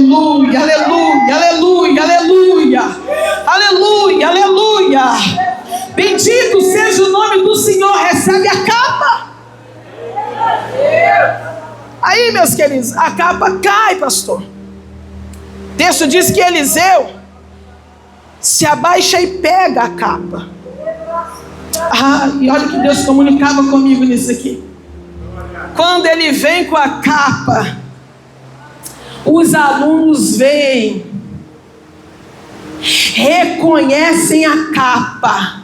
Aleluia, aleluia, aleluia, aleluia. Aleluia, aleluia. Bendito seja o nome do Senhor. Recebe a capa. Aí, meus queridos, a capa cai, pastor. O texto diz que Eliseu se abaixa e pega a capa. E olha que Deus comunicava comigo nisso aqui. Quando ele vem com a capa, os alunos veem, reconhecem a capa,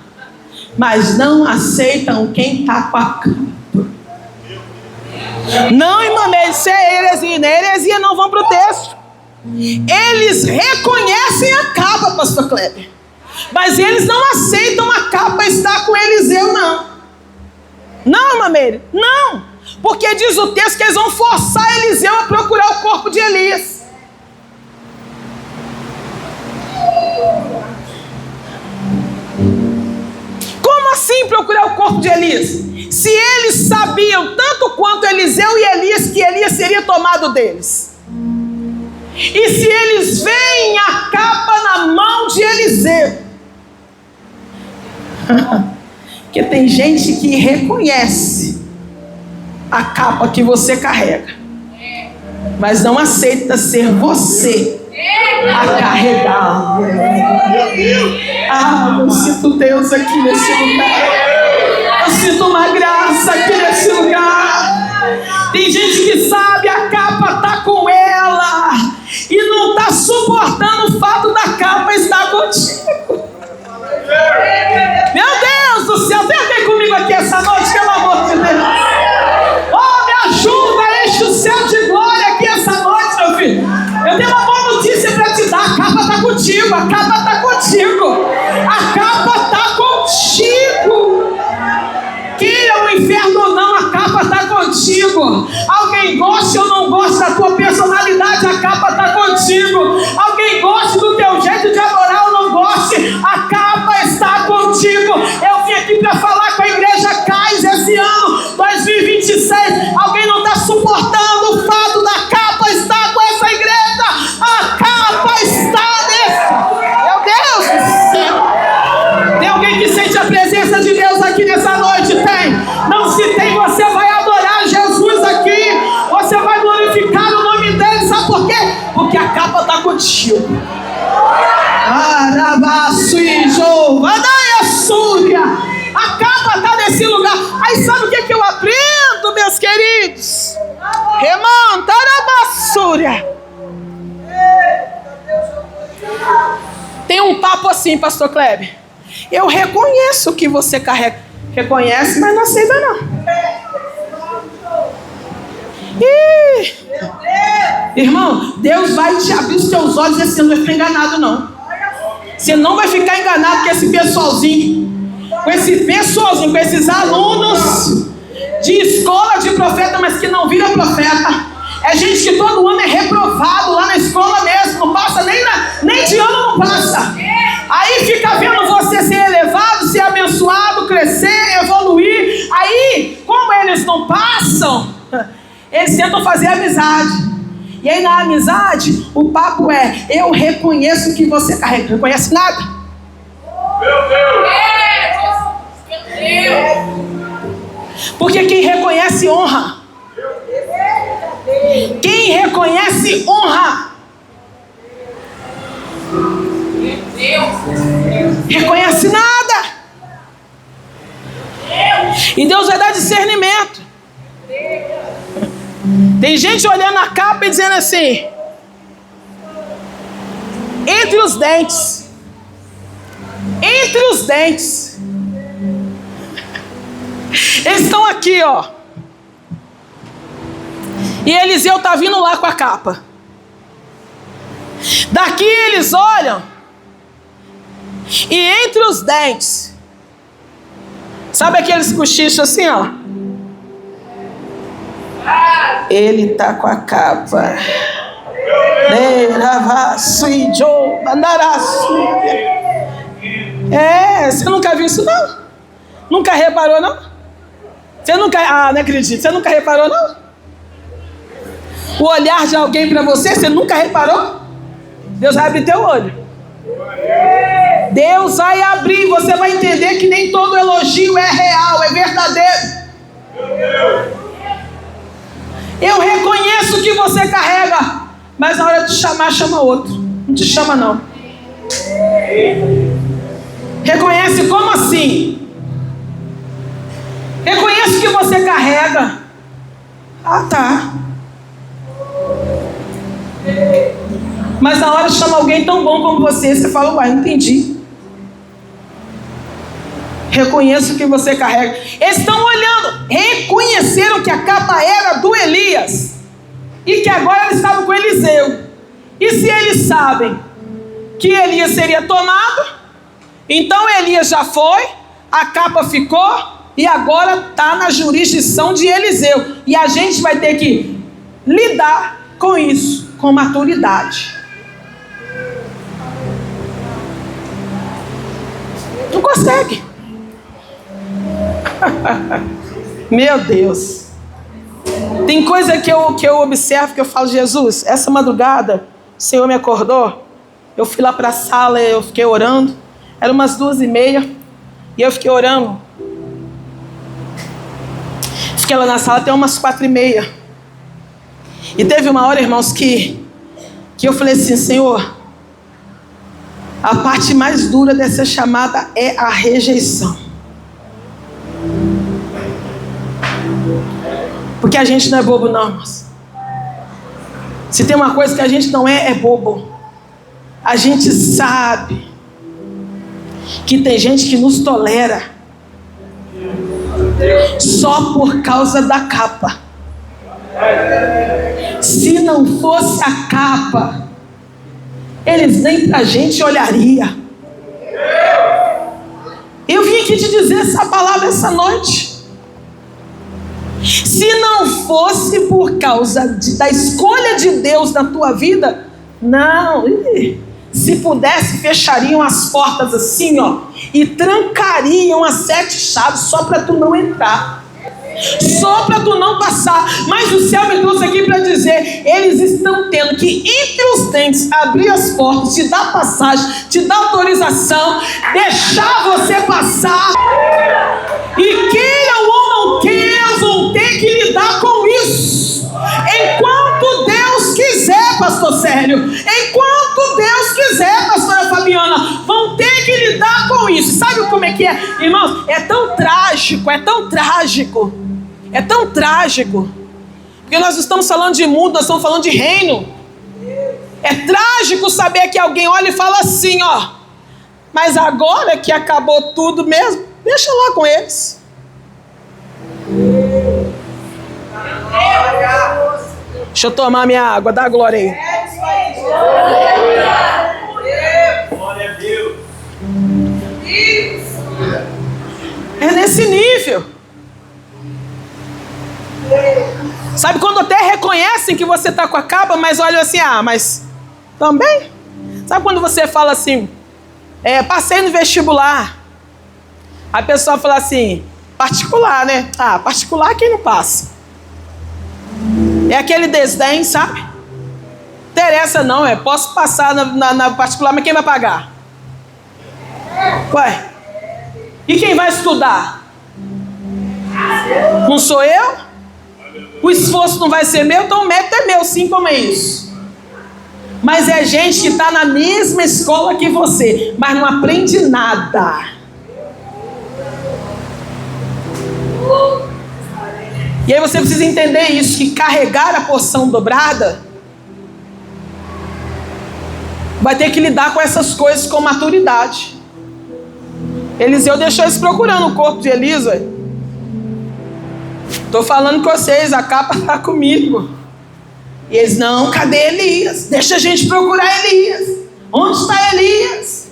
mas não aceitam quem está com a capa. Não, irmã, isso é heresia. Não é heresia, não, vão para o texto. Eles reconhecem a capa, pastor Kleber, mas eles não aceitam a capa estar com Eliseu, não. Não, irmã Meire, não. Porque diz o texto que eles vão forçar Eliseu a procurar o corpo de Elias. Como assim procurar o corpo de Elias? Se eles sabiam tanto quanto Eliseu e Elias que Elias seria tomado deles. E se eles veem a capa na mão de Eliseu. Porque tem gente que reconhece a capa que você carrega, mas não aceita ser você a carregar. Eu sinto Deus aqui nesse lugar. Eu sinto uma graça aqui nesse lugar. Tem gente que sabe a capa está com ela e não está suportando o fato da capa estar contigo. Meu Deus do céu, tem alguém comigo aqui essa noite, pelo amor de Deus? Oh, me ajuda, enche o céu de glória aqui essa noite, meu filho. Eu tenho uma boa notícia para te dar. A capa está contigo, a capa está contigo. A capa está contigo. Queira o inferno ou não, a capa está contigo. Alguém goste ou não goste da tua personalidade, a capa está contigo. Alguém goste do teu jeito de adorar ou não goste, a capa está contigo. Eu vim aqui para falar com a igreja Cais esse ano, 2026. Alguém não está suportando o fato da capa estar com essa igreja. A capa está nesse. Meu Deus do céu. Tem alguém que sente a presença de Deus aqui nessa noite? Tem. Não se tem, você vai adorar Jesus aqui. Você vai glorificar o nome dele. Sabe por quê? Porque a capa está contigo. A capa está nesse lugar. Aí sabe o que eu aprendo, meus queridos? Tem um papo assim, pastor Kleber. Eu reconheço o que você carrega. Reconhece, mas não aceita não. Irmão, Deus vai te abrir os teus olhos e você não vai ficar enganado não. Você não vai ficar enganado com esse pessoalzinho. Com esses alunos de escola de profeta, mas que não vira profeta. É gente que todo ano é reprovado lá na escola mesmo. Não passa nem de ano não passa. Aí fica vendo você ser elevado, ser abençoado, crescer, evoluir. Aí, como eles não passam, eles tentam fazer amizade. E aí na amizade, o papo é: eu reconheço o que você carrega. Não reconhece nada? Meu Deus! Porque quem reconhece honra. Quem reconhece honra. Meu Deus! Reconhece nada. E Deus vai dar discernimento. Tem gente olhando a capa e dizendo assim: entre os dentes. Entre os dentes. Eles estão aqui, ó. E Eliseu está vindo lá com a capa. Daqui eles olham. E entre os dentes. Sabe aqueles cochichos assim, ó? Ele tá com a capa. Você nunca viu isso não? Nunca reparou não? Você nunca... não acredito. Você nunca reparou não? o olhar de alguém para você, você nunca reparou? Deus vai abrir teu olho. Deus vai abrir, você vai entender que nem todo elogio é real, é verdadeiro. Eu reconheço que você carrega, mas na hora de chamar, chama outro. Não te chama não. Reconhece como assim? Reconheço que você carrega. Ah, tá. Mas na hora chama alguém tão bom como você, você fala, uai, entendi. Reconheço que você carrega. Eles estão olhando, reconheceram que a capa era do Elias e que agora eles estavam com Eliseu. E se eles sabem que Elias seria tomado, então Elias já foi, a capa ficou e agora está na jurisdição de Eliseu. E a gente vai ter que lidar com isso com maturidade. Não consegue. Meu Deus. Tem coisa que eu observo, que eu falo, Jesus, essa madrugada o Senhor me acordou, eu fui lá para a sala, eu fiquei orando, era umas 2:30, e eu fiquei orando. Fiquei lá na sala até umas 4:30. E teve uma hora, irmãos, que eu falei assim, Senhor, a parte mais dura dessa chamada é a rejeição. Porque a gente não é bobo não, irmãos. Se tem uma coisa que a gente não é bobo. A gente sabe que tem gente que nos tolera só por causa da capa. Se não fosse a capa, eles nem pra gente olharia. Eu vim aqui te dizer essa palavra essa noite. Se não fosse por causa da escolha de Deus na tua vida, não, se pudesse, fechariam as portas assim, ó, e trancariam as 7 chaves só para tu não entrar, só para tu não passar. Mas o céu me trouxe aqui para dizer, eles estão tendo que, entre os dentes, abrir as portas, te dar passagem, te dar autorização, deixar você passar. E queiram ou não queiram, vão ter que lidar com isso. Enquanto Deus quiser, pastor Sérgio, enquanto Deus quiser, pastora Fabiana, vão ter que lidar com isso. Sabe como é que é, irmãos? É tão trágico, é tão trágico, é tão trágico, porque nós estamos falando de mundo, nós estamos falando de reino. É trágico saber que alguém olha e fala assim, ó, mas agora que acabou tudo mesmo, deixa lá com eles. Deixa eu tomar minha água, dá glória aí. Glória a Deus. É nesse nível. Sabe quando até reconhecem que você está com a capa, mas olham assim, mas também? Sabe quando você fala assim, passei no vestibular, a pessoa fala assim, particular, né? Particular quem não passa? É aquele desdém, sabe? Interessa não, posso passar na particular, mas quem vai pagar? Ué, e quem vai estudar? Não sou eu? O esforço não vai ser meu, então o mérito é meu, sim, como é isso? Mas é gente que está na mesma escola que você, mas não aprende nada. E aí você precisa entender isso, que carregar a porção dobrada vai ter que lidar com essas coisas com maturidade. Eliseu deixou eles procurando o corpo de Elias. Estou falando com vocês, a capa está comigo. E eles, não, cadê Elias? Deixa a gente procurar Elias. Onde está Elias?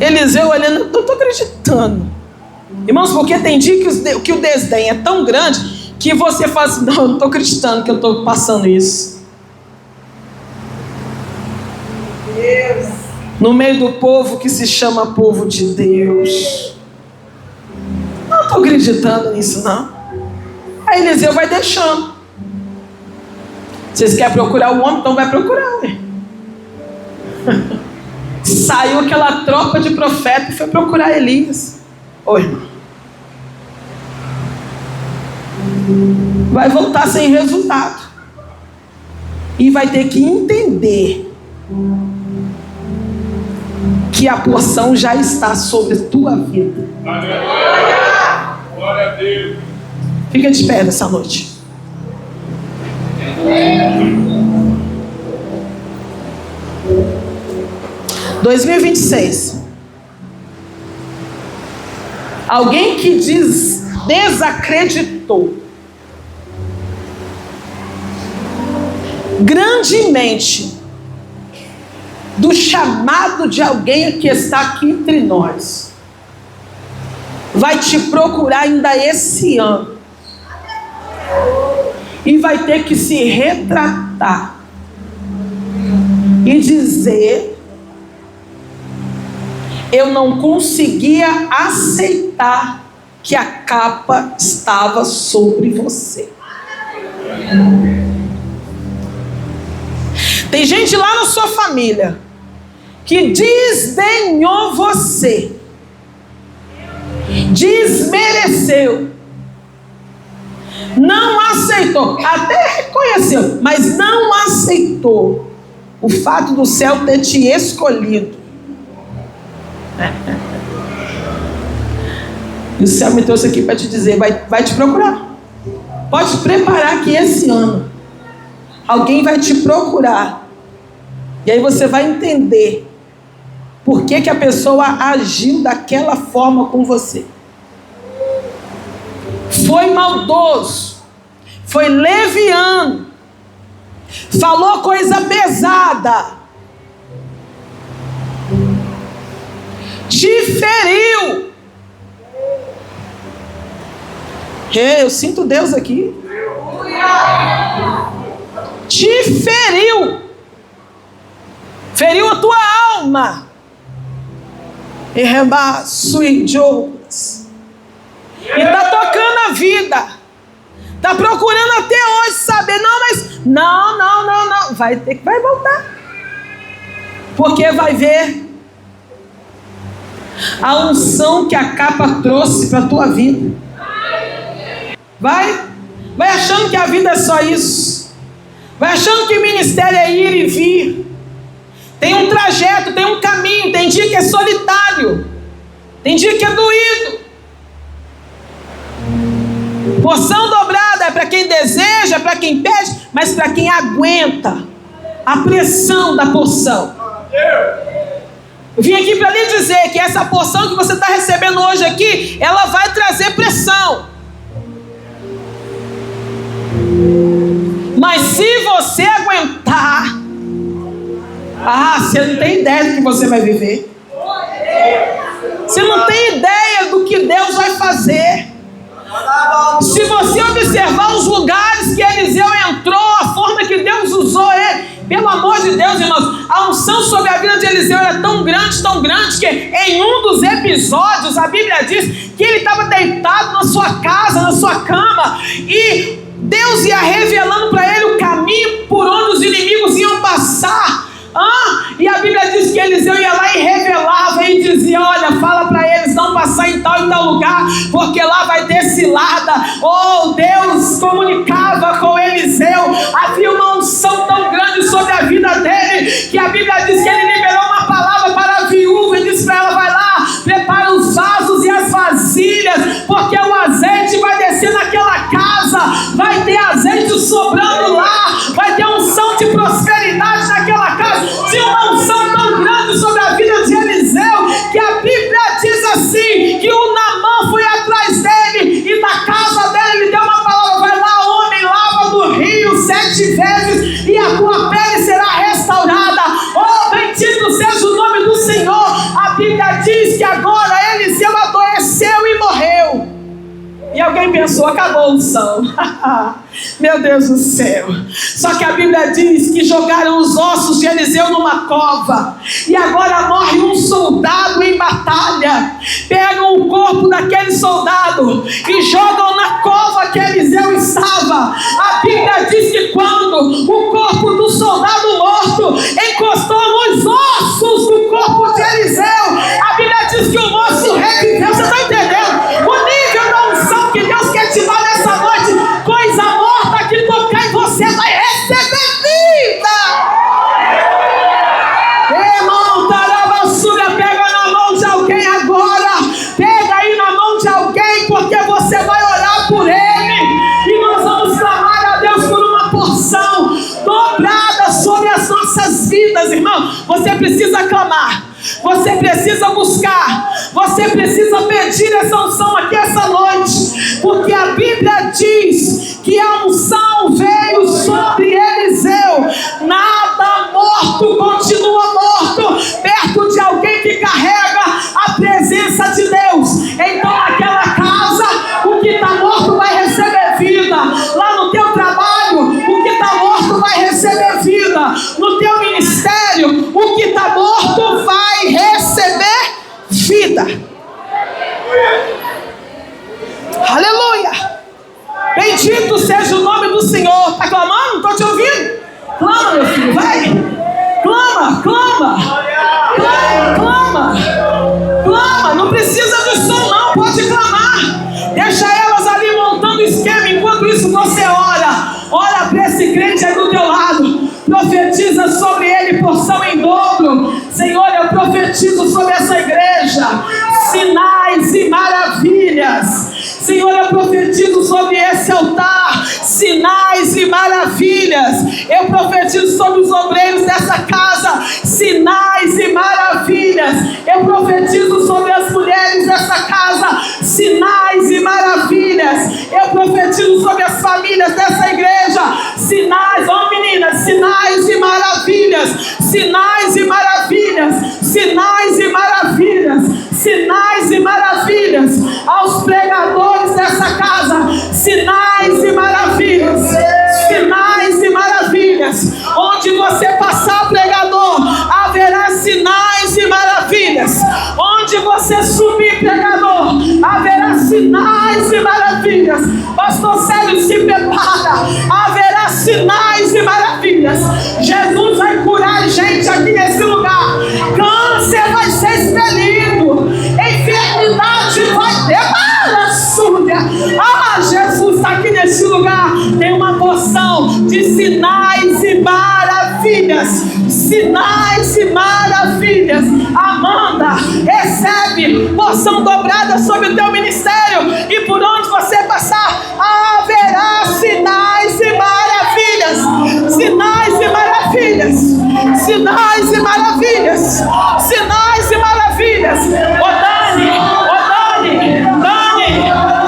Eliseu olhando, não estou acreditando. Irmãos, porque tem dia que o desdém é tão grande que você fala assim, não estou acreditando que eu estou passando isso. Deus. No meio do povo que se chama povo de Deus. Não estou acreditando nisso, não. Aí Eliseu vai deixando. Vocês querem procurar o homem? Então vai procurar, ué. Saiu aquela tropa de profeta e foi procurar Elias. Ô, irmão. Vai voltar sem resultado. E vai ter que entender que a porção já está sobre a tua vida. Glória a Deus. Fica de pé nessa noite. Em 2026. Alguém que desacreditou grandemente do chamado de alguém que está aqui entre nós, vai te procurar ainda esse ano e vai ter que se retratar e dizer: eu não conseguia aceitar que a capa estava sobre você. Tem gente lá na sua família que desdenhou você, desmereceu, não aceitou, até reconheceu, mas não aceitou o fato do céu ter te escolhido. E o céu me trouxe aqui para te dizer: vai te procurar. Pode preparar que esse ano alguém vai te procurar. E aí você vai entender por que a pessoa agiu daquela forma com você. Foi maldoso, foi leviano, falou coisa pesada, te feriu. Eu sinto Deus aqui. Te feriu. Feriu a tua alma. E rebaço e jogas. E está tocando a vida. Está procurando até hoje saber. Não, mas não. Vai voltar. Porque vai ver a unção que a capa trouxe para a tua vida. Vai achando que a vida é só isso. Vai achando que o ministério é ir e vir. Tem um trajeto, tem um caminho. Tem dia que é solitário, tem dia que é doído. Porção dobrada é para quem deseja, para quem pede, mas para quem aguenta a pressão da porção. Eu vim aqui para lhe dizer que essa porção que você está recebendo hoje aqui, ela vai trazer pressão. Mas se você aguentar, você não tem ideia do que você vai viver. Você não tem ideia do que Deus vai fazer. Se você observar os lugares que Eliseu entrou, a forma que Deus usou ele, pelo amor de Deus, irmãos, a unção sobre a vida de Eliseu era tão grande, que em um dos episódios, a Bíblia diz que ele estava deitado na sua casa, na sua cama, e Deus ia revelando para ele o caminho por onde os inimigos iam passar. E a Bíblia diz que Eliseu ia lá e revelava e dizia: olha, fala para eles não passar em tal e tal lugar, porque lá vai ter cilada. Deus comunicava com Eliseu. Havia uma unção tão grande sobre a vida dele, que a Bíblia diz que ele liberou uma palavra para a viúva e disse para ela: vai lá, prepara os vasos e as vasilhas, porque o azeite vai descer naquela casa, vai ter azeite sobrando lá, vai ter unção de prosperidade naquela casa. Tinha uma unção tão grande sobre a vida de Eliseu, que a Bíblia diz assim, que o Naamã foi atrás dele, e na casa dele ele deu uma palavra: vai lá, homem, lava no rio 7 vezes, e a tua pele será restaurada. Bendito seja o nome do Senhor. A Bíblia diz que agora Eliseu adoeceu e morreu. E alguém pensou: acabou a unção. Meu Deus do céu. Só que a Bíblia diz que jogaram os ossos de Eliseu numa cova. E agora morre um soldado em batalha. Pegam o corpo daquele soldado e jogam na cova que Eliseu estava. A Bíblia diz que quando o corpo do soldado morto encostou nos ossos do corpo de Eliseu, a Bíblia diz que o moço reviveu. Você está entendendo? O nível da unção que Deus quer te dar nessa noite. Coisa morta que tocar em você vai receber vida. Irmão, Tarabassúria, pega na mão de alguém agora. Pega aí na mão de alguém, porque você vai orar por ele. E nós vamos clamar a Deus por uma porção dobrada sobre as nossas vidas, irmão. Você precisa clamar. Você precisa buscar. Você precisa pedir essa unção aqui essa noite. Porque a Bíblia diz que a unção veio sobre Eliseu. Nada morto continua morto perto de alguém que carrega a presença de Deus. Então naquela casa, o que está morto vai receber vida. Lá no teu trabalho, o que está morto vai receber vida. No teu ministério, o que está morto vai receber vida. Aleluia. Bendito seja o nome do Senhor. Está clamando? Estou te ouvindo? Clama, meu filho, vai. Clama, clama. Clama, clama. Clama, não precisa do som não, pode clamar. Deixa elas ali montando esquema. Enquanto isso você ora. Ora para esse crente aí do teu lado. Profetiza sobre ele porção em dobro. Senhor, eu profetizo sobre essa igreja sinais e maravilhas. Senhor, eu profetizo sobre esse altar sinais e maravilhas. Eu profetizo sobre os obreiros dessa casa sinais e maravilhas. Eu profetizo sobre as mulheres dessa casa sinais e maravilhas. Eu profetizo sobre as famílias dessa igreja sinais, ó meninas, sinais e maravilhas. Sinais e maravilhas. Sinais e maravilhas. Sinais e maravilhas aos pregadores dessa casa, sinais e maravilhas, sinais e maravilhas. Onde você passar, pregador, haverá sinais e maravilhas. Onde você subir, pregador, haverá sinais e maravilhas. Pastor Célio, se prepara, haverá sinais e maravilhas. Jesus vai curar gente aqui nesse lugar. Câncer vai ser expelido. Enfermidade vai ter súria. Ah, Jesus está aqui nesse lugar. Tem uma porção de sinais e maravilhas. Sinais e maravilhas. Amanda, recebe porção dobrada sobre o teu ministério. E por onde você passar, haverá sinais e maravilhas. Sinais e maravilhas. Sinais e maravilhas. Sinais e maravilhas.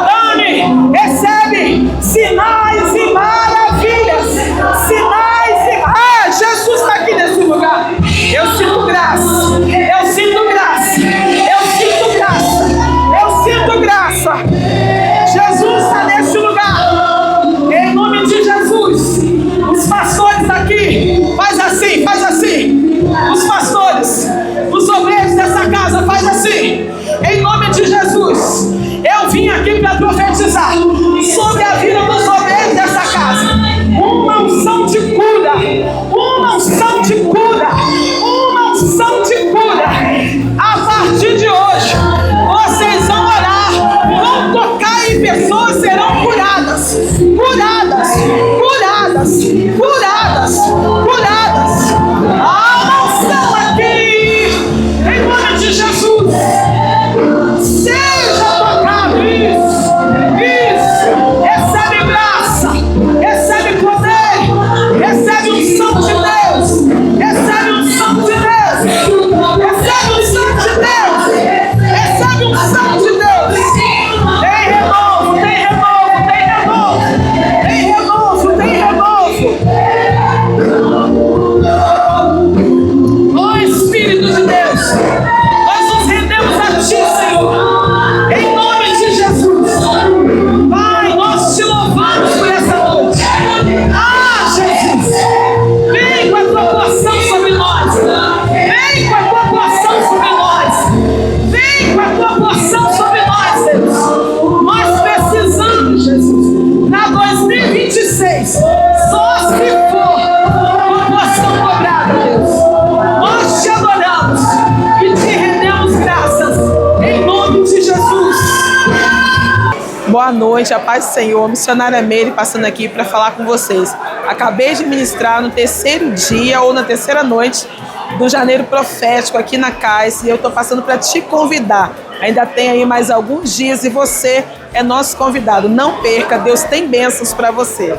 Dani, recebe sinais e maravilhas. Sinais e... Ah, Jesus está aqui nesse lugar. Eu sinto graça. Eu sinto graça. Eu sinto graça. Eu sinto graça. Jesus está nesse lugar. Em nome de Jesus. Os pastores aqui, faz assim. Os pastores, Boa noite, a paz do Senhor. Missionária Meire passando aqui para falar com vocês. Acabei de ministrar no terceiro dia ou na terceira noite do Janeiro Profético aqui na CAIS e eu estou passando para te convidar. Ainda tem aí mais alguns dias e você é nosso convidado. Não perca, Deus tem bênçãos para você.